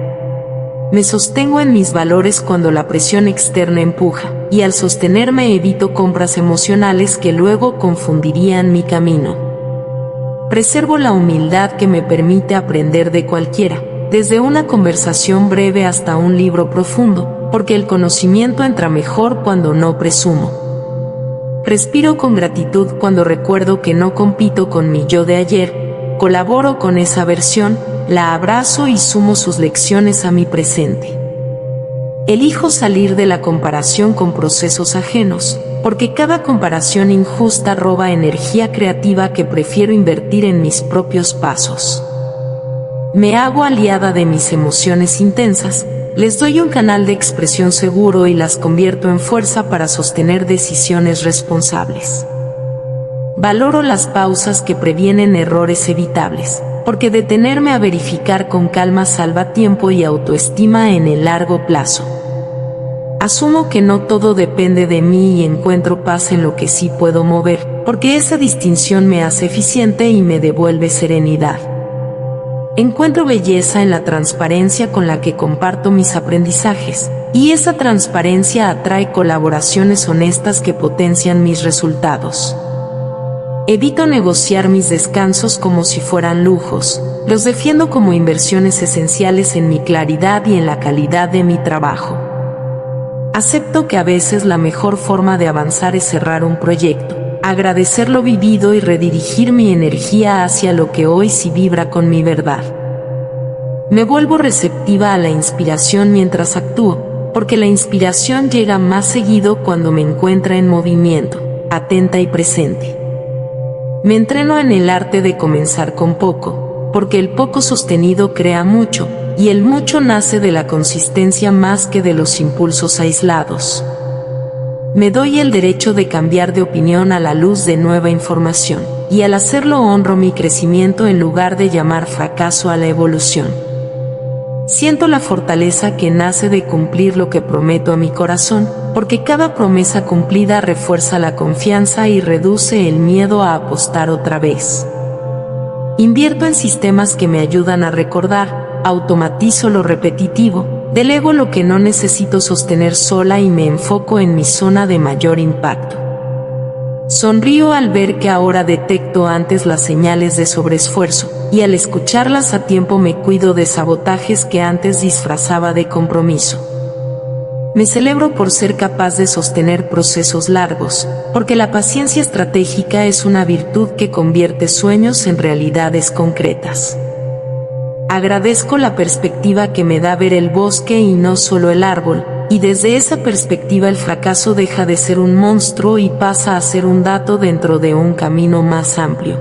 Me sostengo en mis valores cuando la presión externa empuja, y al sostenerme evito compras emocionales que luego confundirían mi camino. Preservo la humildad que me permite aprender de cualquiera, desde una conversación breve hasta un libro profundo, porque el conocimiento entra mejor cuando no presumo. Respiro con gratitud cuando recuerdo que no compito con mi yo de ayer, colaboro con esa versión, la abrazo y sumo sus lecciones a mi presente. Elijo salir de la comparación con procesos ajenos, porque cada comparación injusta roba energía creativa que prefiero invertir en mis propios pasos. Me hago aliada de mis emociones intensas, les doy un canal de expresión seguro y las convierto en fuerza para sostener decisiones responsables. Valoro las pausas que previenen errores evitables, porque detenerme a verificar con calma salva tiempo y autoestima en el largo plazo. Asumo que no todo depende de mí y encuentro paz en lo que sí puedo mover, porque esa distinción me hace eficiente y me devuelve serenidad. Encuentro belleza en la transparencia con la que comparto mis aprendizajes, y esa transparencia atrae colaboraciones honestas que potencian mis resultados. Evito negociar mis descansos como si fueran lujos, los defiendo como inversiones esenciales en mi claridad y en la calidad de mi trabajo. Acepto que a veces la mejor forma de avanzar es cerrar un proyecto, agradecer lo vivido y redirigir mi energía hacia lo que hoy sí vibra con mi verdad. Me vuelvo receptiva a la inspiración mientras actúo, porque la inspiración llega más seguido cuando me encuentra en movimiento, atenta y presente. Me entreno en el arte de comenzar con poco, porque el poco sostenido crea mucho, y el mucho nace de la consistencia más que de los impulsos aislados. Me doy el derecho de cambiar de opinión a la luz de nueva información, y al hacerlo honro mi crecimiento en lugar de llamar fracaso a la evolución. Siento la fortaleza que nace de cumplir lo que prometo a mi corazón, porque cada promesa cumplida refuerza la confianza y reduce el miedo a apostar otra vez. Invierto en sistemas que me ayudan a recordar, automatizo lo repetitivo, delego lo que no necesito sostener sola y me enfoco en mi zona de mayor impacto. Sonrío al ver que ahora detecto antes las señales de sobreesfuerzo, y al escucharlas a tiempo me cuido de sabotajes que antes disfrazaba de compromiso. Me celebro por ser capaz de sostener procesos largos, porque la paciencia estratégica es una virtud que convierte sueños en realidades concretas. Agradezco la perspectiva que me da ver el bosque y no solo el árbol, y desde esa perspectiva el fracaso deja de ser un monstruo y pasa a ser un dato dentro de un camino más amplio.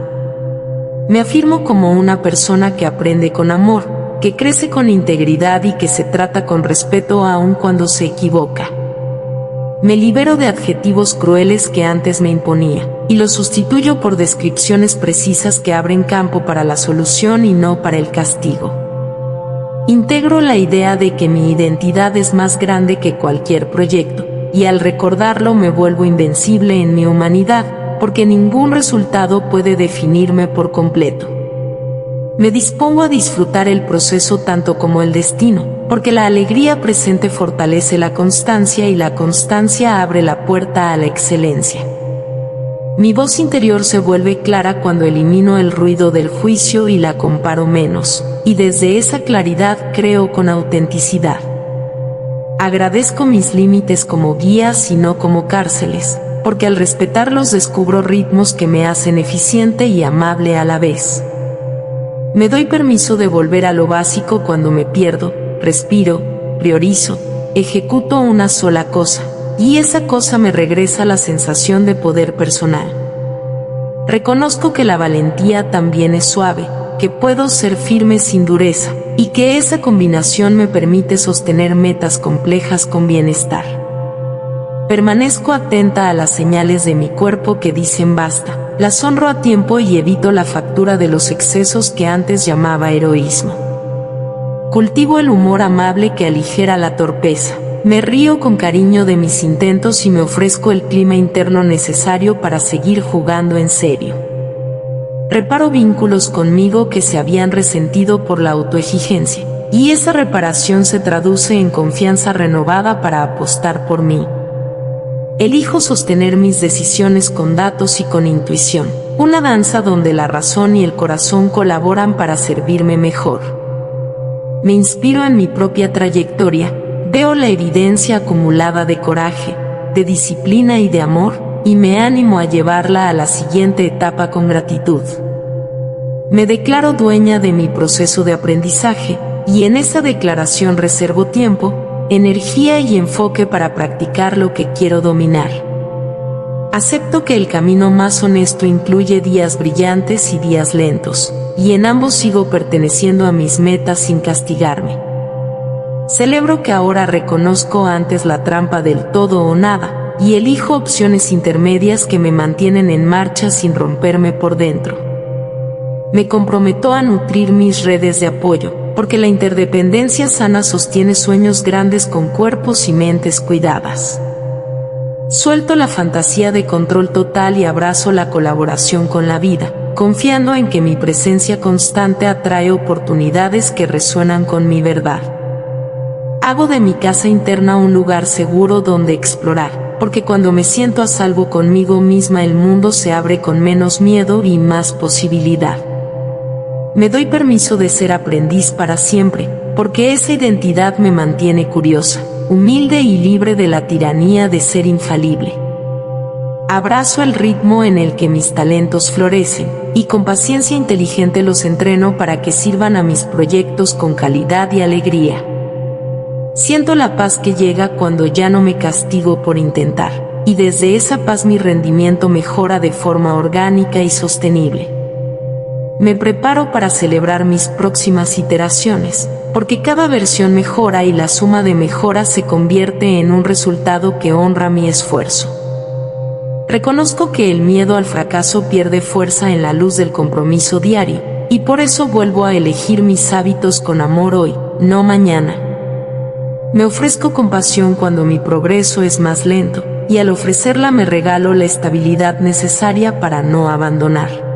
Me afirmo como una persona que aprende con amor, que crece con integridad y que se trata con respeto aun cuando se equivoca. Me libero de adjetivos crueles que antes me imponía, y los sustituyo por descripciones precisas que abren campo para la solución y no para el castigo. Integro la idea de que mi identidad es más grande que cualquier proyecto, y al recordarlo me vuelvo invencible en mi humanidad, porque ningún resultado puede definirme por completo. Me dispongo a disfrutar el proceso tanto como el destino, porque la alegría presente fortalece la constancia y la constancia abre la puerta a la excelencia. Mi voz interior se vuelve clara cuando elimino el ruido del juicio y la comparo menos, y desde esa claridad creo con autenticidad. Agradezco mis límites como guías y no como cárceles, porque al respetarlos descubro ritmos que me hacen eficiente y amable a la vez. Me doy permiso de volver a lo básico cuando me pierdo, respiro, priorizo, ejecuto una sola cosa, y esa cosa me regresa la sensación de poder personal. Reconozco que la valentía también es suave, que puedo ser firme sin dureza, y que esa combinación me permite sostener metas complejas con bienestar. Permanezco atenta a las señales de mi cuerpo que dicen basta, las honro a tiempo y evito la factura de los excesos que antes llamaba heroísmo. Cultivo el humor amable que aligera la torpeza. Me río con cariño de mis intentos y me ofrezco el clima interno necesario para seguir jugando en serio. Reparo vínculos conmigo que se habían resentido por la autoexigencia, y esa reparación se traduce en confianza renovada para apostar por mí. Elijo sostener mis decisiones con datos y con intuición, una danza donde la razón y el corazón colaboran para servirme mejor. Me inspiro en mi propia trayectoria, veo la evidencia acumulada de coraje, de disciplina y de amor, y me animo a llevarla a la siguiente etapa con gratitud. Me declaro dueña de mi proceso de aprendizaje, y en esa declaración reservo tiempo, energía y enfoque para practicar lo que quiero dominar. Acepto que el camino más honesto incluye días brillantes y días lentos, y en ambos sigo perteneciendo a mis metas sin castigarme. Celebro que ahora reconozco antes la trampa del todo o nada, y elijo opciones intermedias que me mantienen en marcha sin romperme por dentro. Me comprometo a nutrir mis redes de apoyo, porque la interdependencia sana sostiene sueños grandes con cuerpos y mentes cuidadas. Suelto la fantasía de control total y abrazo la colaboración con la vida, confiando en que mi presencia constante atrae oportunidades que resuenan con mi verdad. Hago de mi casa interna un lugar seguro donde explorar, porque cuando me siento a salvo conmigo misma el mundo se abre con menos miedo y más posibilidad. Me doy permiso de ser aprendiz para siempre, porque esa identidad me mantiene curiosa, humilde y libre de la tiranía de ser infalible. Abrazo el ritmo en el que mis talentos florecen, y con paciencia inteligente los entreno para que sirvan a mis proyectos con calidad y alegría. Siento la paz que llega cuando ya no me castigo por intentar, y desde esa paz mi rendimiento mejora de forma orgánica y sostenible. Me preparo para celebrar mis próximas iteraciones, porque cada versión mejora y la suma de mejoras se convierte en un resultado que honra mi esfuerzo. Reconozco que el miedo al fracaso pierde fuerza en la luz del compromiso diario, y por eso vuelvo a elegir mis hábitos con amor hoy, no mañana. Me ofrezco compasión cuando mi progreso es más lento, y al ofrecerla me regalo la estabilidad necesaria para no abandonar.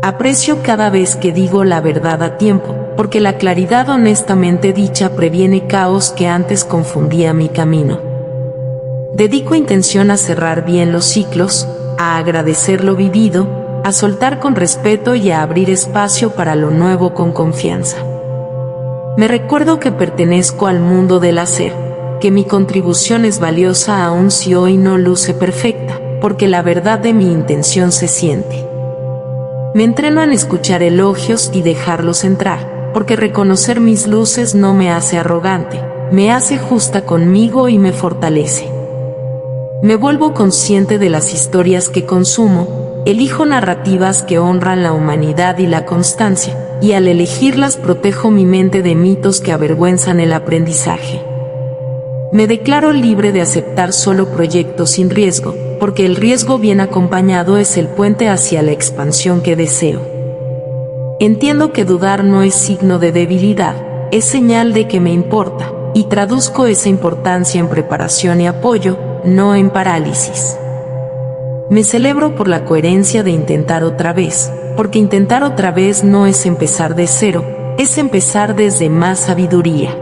Aprecio cada vez que digo la verdad a tiempo, porque la claridad honestamente dicha previene caos que antes confundía mi camino. Dedico intención a cerrar bien los ciclos, a agradecer lo vivido, a soltar con respeto y a abrir espacio para lo nuevo con confianza. Me recuerdo que pertenezco al mundo del hacer, que mi contribución es valiosa aun si hoy no luce perfecta, porque la verdad de mi intención se siente. Me entreno en escuchar elogios y dejarlos entrar, porque reconocer mis luces no me hace arrogante, me hace justa conmigo y me fortalece. Me vuelvo consciente de las historias que consumo, elijo narrativas que honran la humanidad y la constancia, y al elegirlas protejo mi mente de mitos que avergüenzan el aprendizaje. Me declaro libre de aceptar solo proyectos sin riesgo, porque el riesgo bien acompañado es el puente hacia la expansión que deseo. Entiendo que dudar no es signo de debilidad, es señal de que me importa, y traduzco esa importancia en preparación y apoyo, no en parálisis. Me celebro por la coherencia de intentar otra vez, porque intentar otra vez no es empezar de cero, es empezar desde más sabiduría.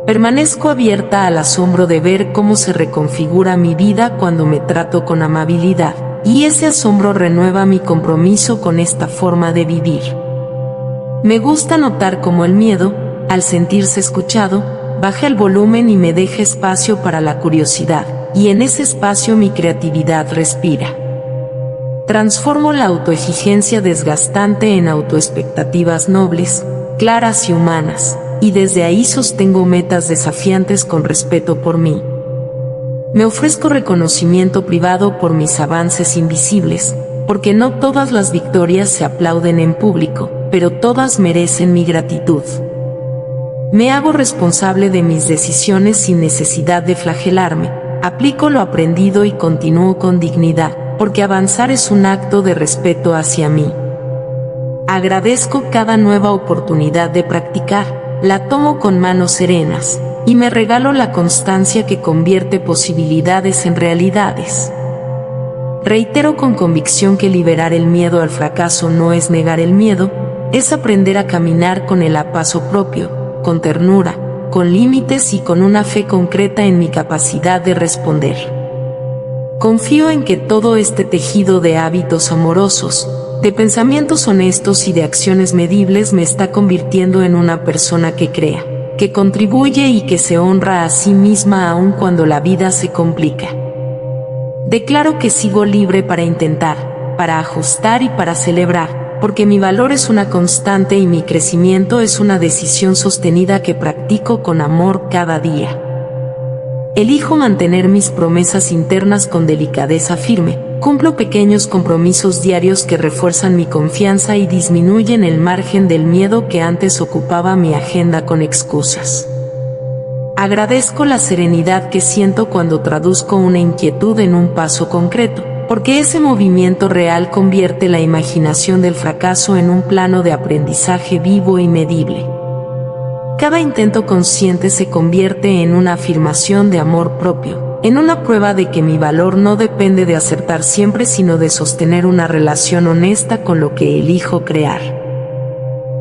Permanezco abierta al asombro de ver cómo se reconfigura mi vida cuando me trato con amabilidad, y ese asombro renueva mi compromiso con esta forma de vivir. Me gusta notar cómo el miedo, al sentirse escuchado, baja el volumen y me deja espacio para la curiosidad, y en ese espacio mi creatividad respira. Transformo la autoexigencia desgastante en autoexpectativas nobles, claras y humanas, y desde ahí sostengo metas desafiantes con respeto por mí. Me ofrezco reconocimiento privado por mis avances invisibles, porque no todas las victorias se aplauden en público, pero todas merecen mi gratitud. Me hago responsable de mis decisiones sin necesidad de flagelarme, aplico lo aprendido y continúo con dignidad, porque avanzar es un acto de respeto hacia mí. Agradezco cada nueva oportunidad de practicar, la tomo con manos serenas, y me regalo la constancia que convierte posibilidades en realidades. Reitero con convicción que liberar el miedo al fracaso no es negar el miedo, es aprender a caminar con él a paso propio, con ternura, con límites y con una fe concreta en mi capacidad de responder. Confío en que todo este tejido de hábitos amorosos, de pensamientos honestos y de acciones medibles me está convirtiendo en una persona que crea, que contribuye y que se honra a sí misma aun cuando la vida se complica. Declaro que sigo libre para intentar, para ajustar y para celebrar, porque mi valor es una constante y mi crecimiento es una decisión sostenida que practico con amor cada día. Elijo mantener mis promesas internas con delicadeza firme, cumplo pequeños compromisos diarios que refuerzan mi confianza y disminuyen el margen del miedo que antes ocupaba mi agenda con excusas. Agradezco la serenidad que siento cuando traduzco una inquietud en un paso concreto, porque ese movimiento real convierte la imaginación del fracaso en un plano de aprendizaje vivo y medible. Cada intento consciente se convierte en una afirmación de amor propio, en una prueba de que mi valor no depende de acertar siempre sino de sostener una relación honesta con lo que elijo crear.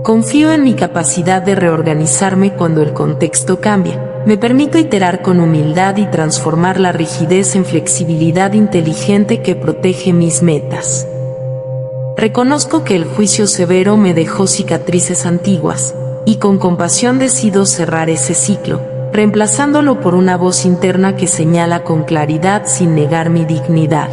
Confío en mi capacidad de reorganizarme cuando el contexto cambia. Me permito iterar con humildad y transformar la rigidez en flexibilidad inteligente que protege mis metas. Reconozco que el juicio severo me dejó cicatrices antiguas, y con compasión decido cerrar ese ciclo, reemplazándolo por una voz interna que señala con claridad sin negar mi dignidad.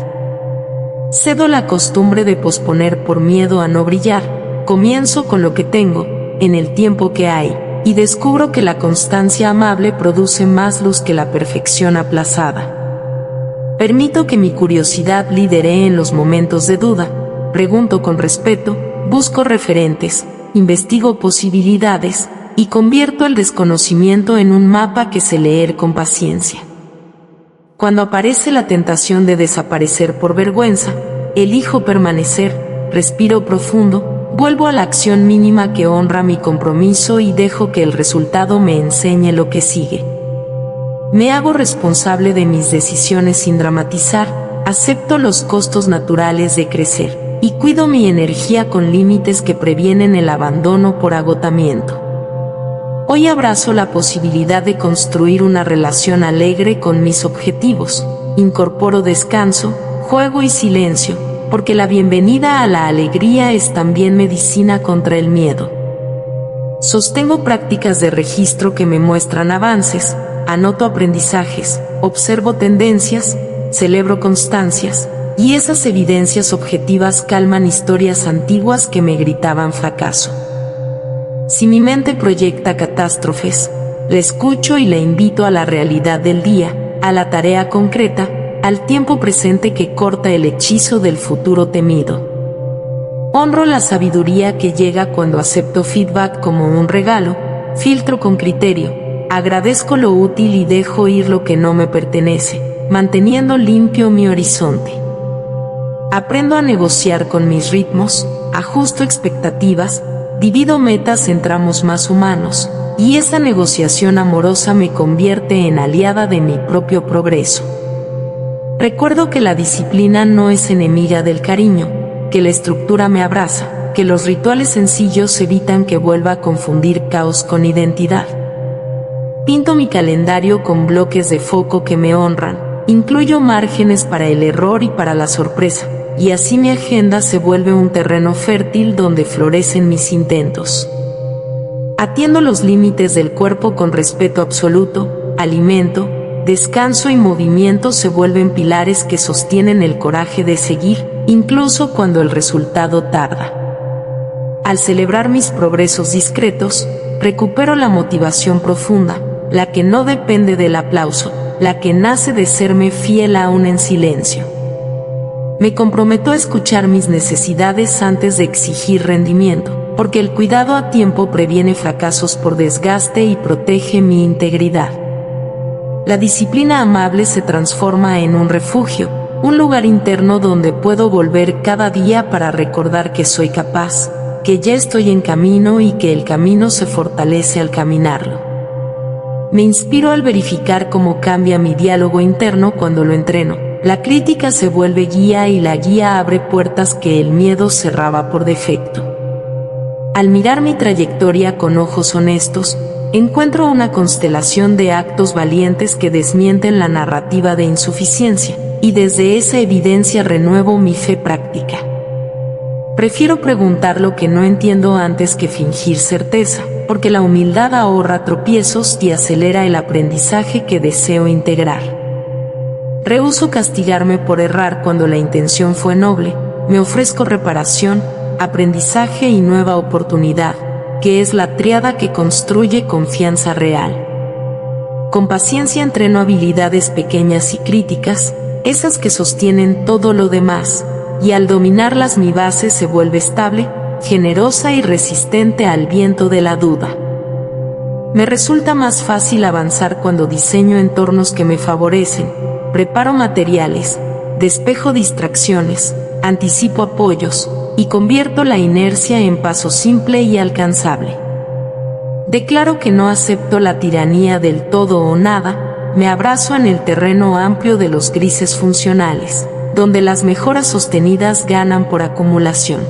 Cedo la costumbre de posponer por miedo a no brillar, comienzo con lo que tengo, en el tiempo que hay, y descubro que la constancia amable produce más luz que la perfección aplazada. Permito que mi curiosidad lidere en los momentos de duda, pregunto con respeto, busco referentes, investigo posibilidades, y convierto el desconocimiento en un mapa que sé leer con paciencia. Cuando aparece la tentación de desaparecer por vergüenza, elijo permanecer, respiro profundo, vuelvo a la acción mínima que honra mi compromiso y dejo que el resultado me enseñe lo que sigue. Me hago responsable de mis decisiones sin dramatizar, acepto los costos naturales de crecer, y cuido mi energía con límites que previenen el abandono por agotamiento. Hoy abrazo la posibilidad de construir una relación alegre con mis objetivos, incorporo descanso, juego y silencio, porque la bienvenida a la alegría es también medicina contra el miedo. Sostengo prácticas de registro que me muestran avances, anoto aprendizajes, observo tendencias, celebro constancias, y esas evidencias objetivas calman historias antiguas que me gritaban fracaso. Si mi mente proyecta catástrofes, la escucho y la invito a la realidad del día, a la tarea concreta, al tiempo presente que corta el hechizo del futuro temido. Honro la sabiduría que llega cuando acepto feedback como un regalo, filtro con criterio, agradezco lo útil y dejo ir lo que no me pertenece, manteniendo limpio mi horizonte. Aprendo a negociar con mis ritmos, ajusto expectativas, divido metas en tramos más humanos, y esa negociación amorosa me convierte en aliada de mi propio progreso. Recuerdo que la disciplina no es enemiga del cariño, que la estructura me abraza, que los rituales sencillos evitan que vuelva a confundir caos con identidad. Pinto mi calendario con bloques de foco que me honran, incluyo márgenes para el error y para la sorpresa, y así mi agenda se vuelve un terreno fértil donde florecen mis intentos. Atiendo los límites del cuerpo con respeto absoluto, alimento, descanso y movimiento se vuelven pilares que sostienen el coraje de seguir, incluso cuando el resultado tarda. Al celebrar mis progresos discretos, recupero la motivación profunda, la que no depende del aplauso, la que nace de serme fiel aún en silencio. Me comprometo a escuchar mis necesidades antes de exigir rendimiento, porque el cuidado a tiempo previene fracasos por desgaste y protege mi integridad. La disciplina amable se transforma en un refugio, un lugar interno donde puedo volver cada día para recordar que soy capaz, que ya estoy en camino y que el camino se fortalece al caminarlo. Me inspiro al verificar cómo cambia mi diálogo interno cuando lo entreno. La crítica se vuelve guía y la guía abre puertas que el miedo cerraba por defecto. Al mirar mi trayectoria con ojos honestos, encuentro una constelación de actos valientes que desmienten la narrativa de insuficiencia, y desde esa evidencia renuevo mi fe práctica. Prefiero preguntar lo que no entiendo antes que fingir certeza, porque la humildad ahorra tropiezos y acelera el aprendizaje que deseo integrar. Rehúso castigarme por errar cuando la intención fue noble, me ofrezco reparación, aprendizaje y nueva oportunidad, que es la tríada que construye confianza real. Con paciencia entreno habilidades pequeñas y críticas, esas que sostienen todo lo demás, y al dominarlas mi base se vuelve estable, generosa y resistente al viento de la duda. Me resulta más fácil avanzar cuando diseño entornos que me favorecen, preparo materiales, despejo distracciones, anticipo apoyos, y convierto la inercia en paso simple y alcanzable. Declaro que no acepto la tiranía del todo o nada, me abrazo en el terreno amplio de los grises funcionales, donde las mejoras sostenidas ganan por acumulación.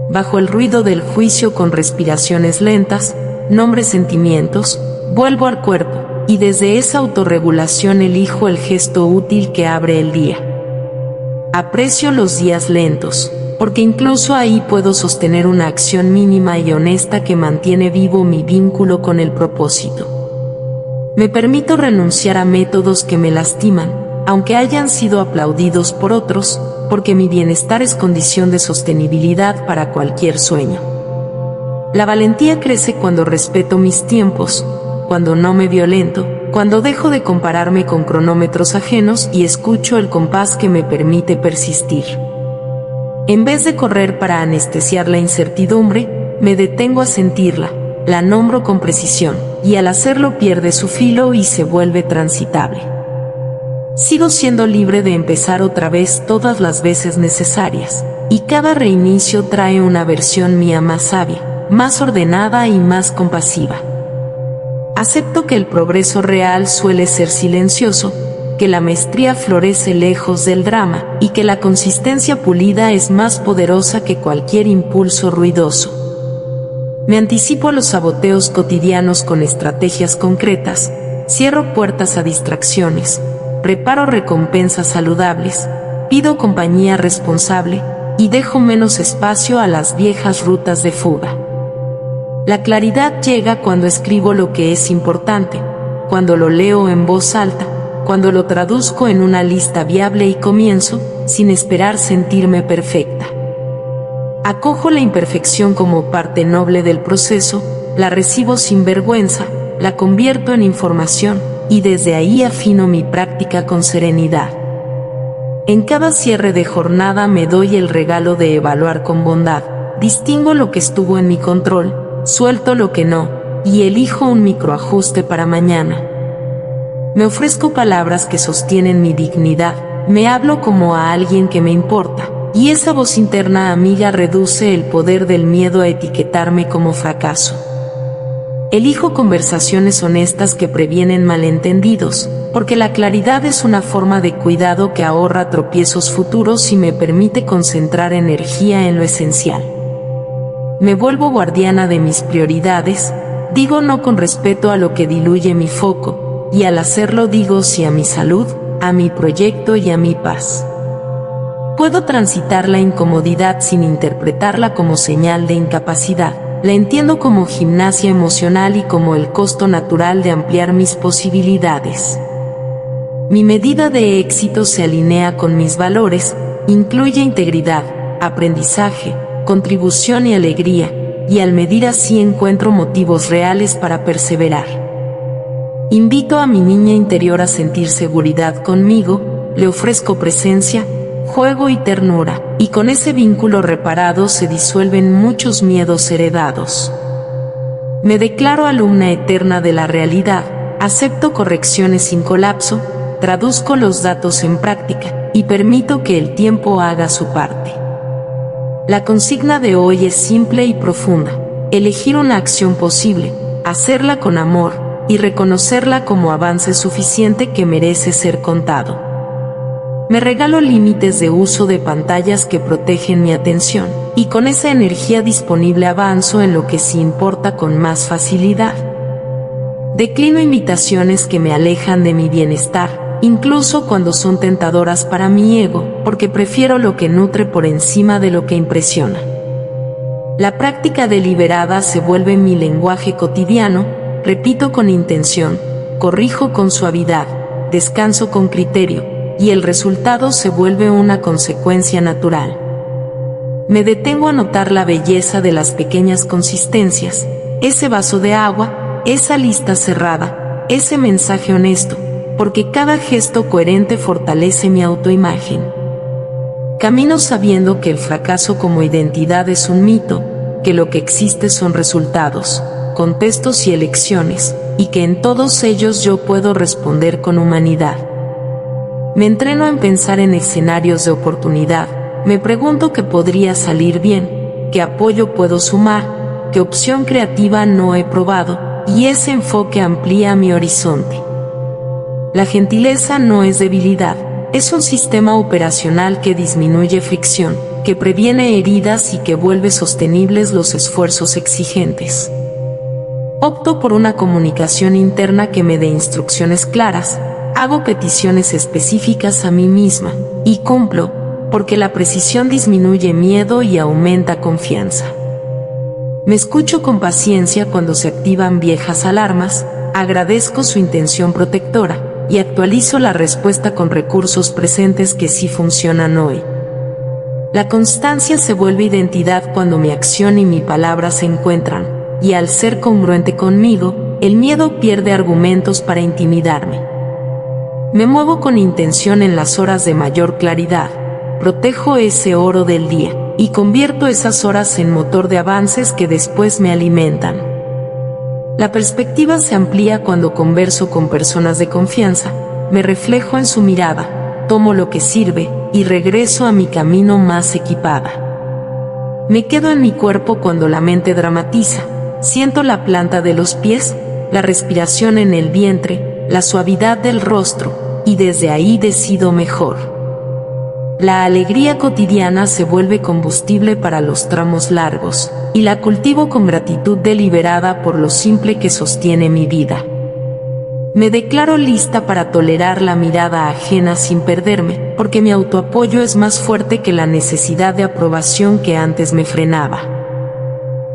Bajo el ruido del juicio con respiraciones lentas, nombro sentimientos, vuelvo al cuerpo, y desde esa autorregulación elijo el gesto útil que abre el día. Aprecio los días lentos, porque incluso ahí puedo sostener una acción mínima y honesta que mantiene vivo mi vínculo con el propósito. Me permito renunciar a métodos que me lastiman, aunque hayan sido aplaudidos por otros, porque mi bienestar es condición de sostenibilidad para cualquier sueño. La valentía crece cuando respeto mis tiempos, cuando no me violento, cuando dejo de compararme con cronómetros ajenos y escucho el compás que me permite persistir. En vez de correr para anestesiar la incertidumbre, me detengo a sentirla, la nombro con precisión, y al hacerlo pierde su filo y se vuelve transitable. Sigo siendo libre de empezar otra vez todas las veces necesarias, y cada reinicio trae una versión mía más sabia, más ordenada y más compasiva. Acepto que el progreso real suele ser silencioso, que la maestría florece lejos del drama, y que la consistencia pulida es más poderosa que cualquier impulso ruidoso. Me anticipo a los saboteos cotidianos con estrategias concretas, cierro puertas a distracciones, preparo recompensas saludables, pido compañía responsable y dejo menos espacio a las viejas rutas de fuga. La claridad llega cuando escribo lo que es importante, cuando lo leo en voz alta, cuando lo traduzco en una lista viable y comienzo, sin esperar sentirme perfecta. Acojo la imperfección como parte noble del proceso, la recibo sin vergüenza, la convierto en información, y desde ahí afino mi práctica con serenidad. En cada cierre de jornada me doy el regalo de evaluar con bondad, distingo lo que estuvo en mi control, suelto lo que no, y elijo un microajuste para mañana. Me ofrezco palabras que sostienen mi dignidad, me hablo como a alguien que me importa, y esa voz interna amiga reduce el poder del miedo a etiquetarme como fracaso. Elijo conversaciones honestas que previenen malentendidos, porque la claridad es una forma de cuidado que ahorra tropiezos futuros y me permite concentrar energía en lo esencial. Me vuelvo guardiana de mis prioridades, digo no con respeto a lo que diluye mi foco, y al hacerlo digo sí a mi salud, a mi proyecto y a mi paz. Puedo transitar la incomodidad sin interpretarla como señal de incapacidad. La entiendo como gimnasia emocional y como el costo natural de ampliar mis posibilidades. Mi medida de éxito se alinea con mis valores, incluye integridad, aprendizaje, contribución y alegría, y al medir así encuentro motivos reales para perseverar. Invito a mi niña interior a sentir seguridad conmigo, le ofrezco presencia, juego y ternura, y con ese vínculo reparado se disuelven muchos miedos heredados. Me declaro alumna eterna de la realidad, acepto correcciones sin colapso, traduzco los datos en práctica, y permito que el tiempo haga su parte. La consigna de hoy es simple y profunda: elegir una acción posible, hacerla con amor, y reconocerla como avance suficiente que merece ser contado. Me regalo límites de uso de pantallas que protegen mi atención, y con esa energía disponible avanzo en lo que sí importa con más facilidad. Declino invitaciones que me alejan de mi bienestar, incluso cuando son tentadoras para mi ego, porque prefiero lo que nutre por encima de lo que impresiona. La práctica deliberada se vuelve mi lenguaje cotidiano, repito con intención, corrijo con suavidad, descanso con criterio, y el resultado se vuelve una consecuencia natural. Me detengo a notar la belleza de las pequeñas consistencias, ese vaso de agua, esa lista cerrada, ese mensaje honesto, porque cada gesto coherente fortalece mi autoimagen. Camino sabiendo que el fracaso como identidad es un mito, que lo que existe son resultados, contextos y elecciones, y que en todos ellos yo puedo responder con humanidad. Me entreno en pensar en escenarios de oportunidad, me pregunto qué podría salir bien, qué apoyo puedo sumar, qué opción creativa no he probado, y ese enfoque amplía mi horizonte. La gentileza no es debilidad, es un sistema operacional que disminuye fricción, que previene heridas y que vuelve sostenibles los esfuerzos exigentes. Opto por una comunicación interna que me dé instrucciones claras, hago peticiones específicas a mí misma, y cumplo, porque la precisión disminuye miedo y aumenta confianza. Me escucho con paciencia cuando se activan viejas alarmas, agradezco su intención protectora y actualizo la respuesta con recursos presentes que sí funcionan hoy. La constancia se vuelve identidad cuando mi acción y mi palabra se encuentran, y al ser congruente conmigo, el miedo pierde argumentos para intimidarme. Me muevo con intención en las horas de mayor claridad, protejo ese oro del día, y convierto esas horas en motor de avances que después me alimentan. La perspectiva se amplía cuando converso con personas de confianza, me reflejo en su mirada, tomo lo que sirve, y regreso a mi camino más equipada. Me quedo en mi cuerpo cuando la mente dramatiza, siento la planta de los pies, la respiración en el vientre, la suavidad del rostro, y desde ahí decido mejor. La alegría cotidiana se vuelve combustible para los tramos largos, y la cultivo con gratitud deliberada por lo simple que sostiene mi vida. Me declaro lista para tolerar la mirada ajena sin perderme, porque mi autoapoyo es más fuerte que la necesidad de aprobación que antes me frenaba.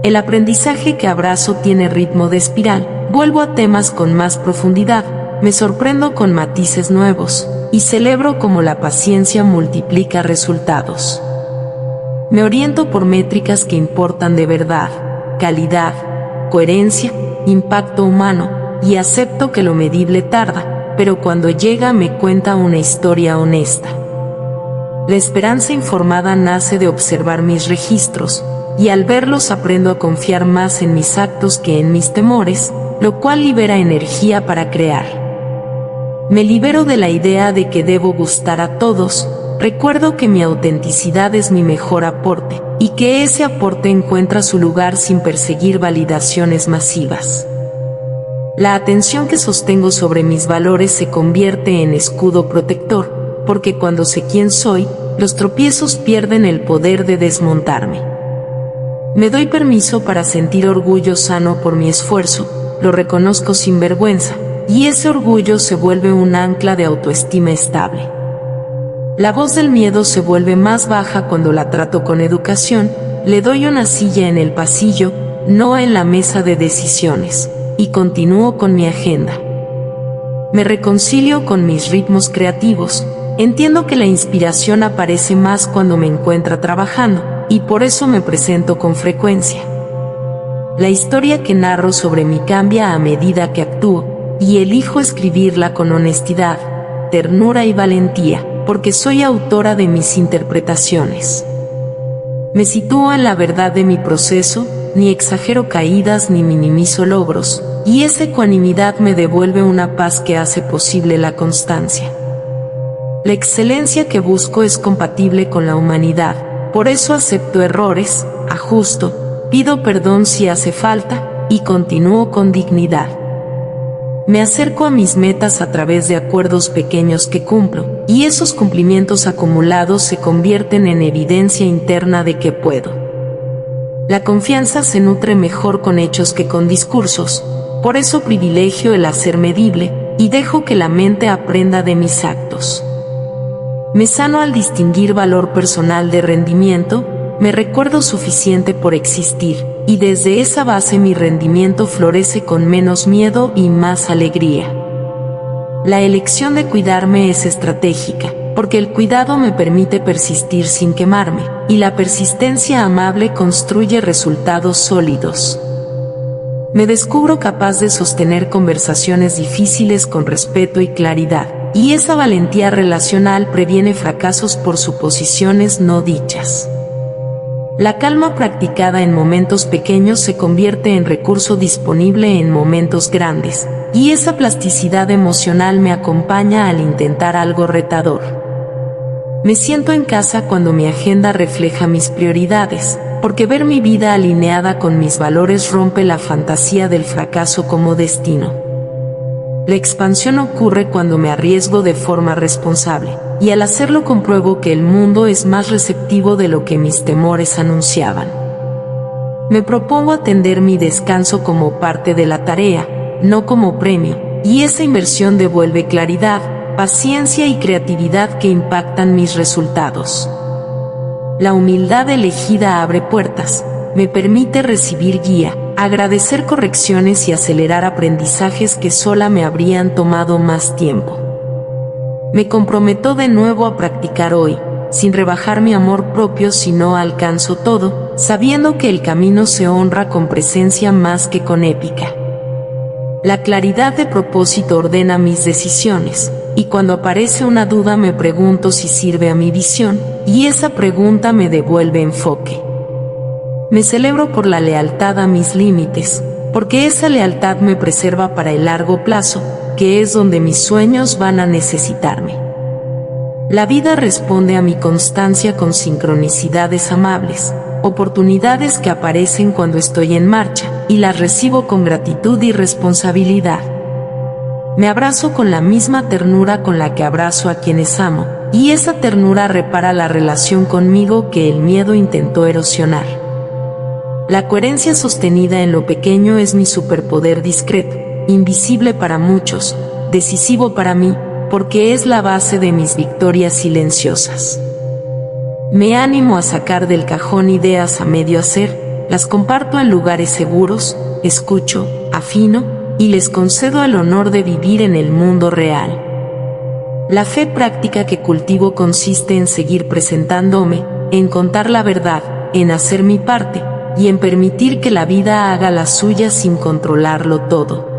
El aprendizaje que abrazo tiene ritmo de espiral, vuelvo a temas con más profundidad, me sorprendo con matices nuevos, y celebro cómo la paciencia multiplica resultados. Me oriento por métricas que importan de verdad, calidad, coherencia, impacto humano, y acepto que lo medible tarda, pero cuando llega me cuenta una historia honesta. La esperanza informada nace de observar mis registros, y al verlos aprendo a confiar más en mis actos que en mis temores, lo cual libera energía para crear. Me libero de la idea de que debo gustar a todos, recuerdo que mi autenticidad es mi mejor aporte, y que ese aporte encuentra su lugar sin perseguir validaciones masivas. La atención que sostengo sobre mis valores se convierte en escudo protector, porque cuando sé quién soy, los tropiezos pierden el poder de desmontarme. Me doy permiso para sentir orgullo sano por mi esfuerzo, lo reconozco sin vergüenza, y ese orgullo se vuelve un ancla de autoestima estable. La voz del miedo se vuelve más baja cuando la trato con educación, le doy una silla en el pasillo, no en la mesa de decisiones, y continúo con mi agenda. Me reconcilio con mis ritmos creativos, entiendo que la inspiración aparece más cuando me encuentra trabajando, y por eso me presento con frecuencia. La historia que narro sobre mí cambia a medida que actúo, y elijo escribirla con honestidad, ternura y valentía, porque soy autora de mis interpretaciones. Me sitúo en la verdad de mi proceso, ni exagero caídas ni minimizo logros, y esa ecuanimidad me devuelve una paz que hace posible la constancia. La excelencia que busco es compatible con la humanidad, por eso acepto errores, ajusto, pido perdón si hace falta, y continúo con dignidad. Me acerco a mis metas a través de acuerdos pequeños que cumplo, y esos cumplimientos acumulados se convierten en evidencia interna de que puedo. La confianza se nutre mejor con hechos que con discursos, por eso privilegio el hacer medible, y dejo que la mente aprenda de mis actos. Me sano al distinguir valor personal de rendimiento, me recuerdo suficiente por existir, y desde esa base mi rendimiento florece con menos miedo y más alegría. La elección de cuidarme es estratégica, porque el cuidado me permite persistir sin quemarme, y la persistencia amable construye resultados sólidos. Me descubro capaz de sostener conversaciones difíciles con respeto y claridad, y esa valentía relacional previene fracasos por suposiciones no dichas. La calma practicada en momentos pequeños se convierte en recurso disponible en momentos grandes, y esa plasticidad emocional me acompaña al intentar algo retador. Me siento en casa cuando mi agenda refleja mis prioridades, porque ver mi vida alineada con mis valores rompe la fantasía del fracaso como destino. La expansión ocurre cuando me arriesgo de forma responsable, y al hacerlo compruebo que el mundo es más receptivo de lo que mis temores anunciaban. Me propongo atender mi descanso como parte de la tarea, no como premio, y esa inversión devuelve claridad, paciencia y creatividad que impactan mis resultados. La humildad elegida abre puertas, me permite recibir guía, agradecer correcciones y acelerar aprendizajes que sola me habrían tomado más tiempo. Me comprometo de nuevo a practicar hoy, sin rebajar mi amor propio si no alcanzo todo, sabiendo que el camino se honra con presencia más que con épica. La claridad de propósito ordena mis decisiones, y cuando aparece una duda me pregunto si sirve a mi visión, y esa pregunta me devuelve enfoque. Me celebro por la lealtad a mis límites, porque esa lealtad me preserva para el largo plazo, que es donde mis sueños van a necesitarme. La vida responde a mi constancia con sincronicidades amables, oportunidades que aparecen cuando estoy en marcha, y las recibo con gratitud y responsabilidad. Me abrazo con la misma ternura con la que abrazo a quienes amo, y esa ternura repara la relación conmigo que el miedo intentó erosionar. La coherencia sostenida en lo pequeño es mi superpoder discreto, invisible para muchos, decisivo para mí, porque es la base de mis victorias silenciosas. Me animo a sacar del cajón ideas a medio hacer, las comparto en lugares seguros, escucho, afino, y les concedo el honor de vivir en el mundo real. La fe práctica que cultivo consiste en seguir presentándome, en contar la verdad, en hacer mi parte, y en permitir que la vida haga la suya sin controlarlo todo.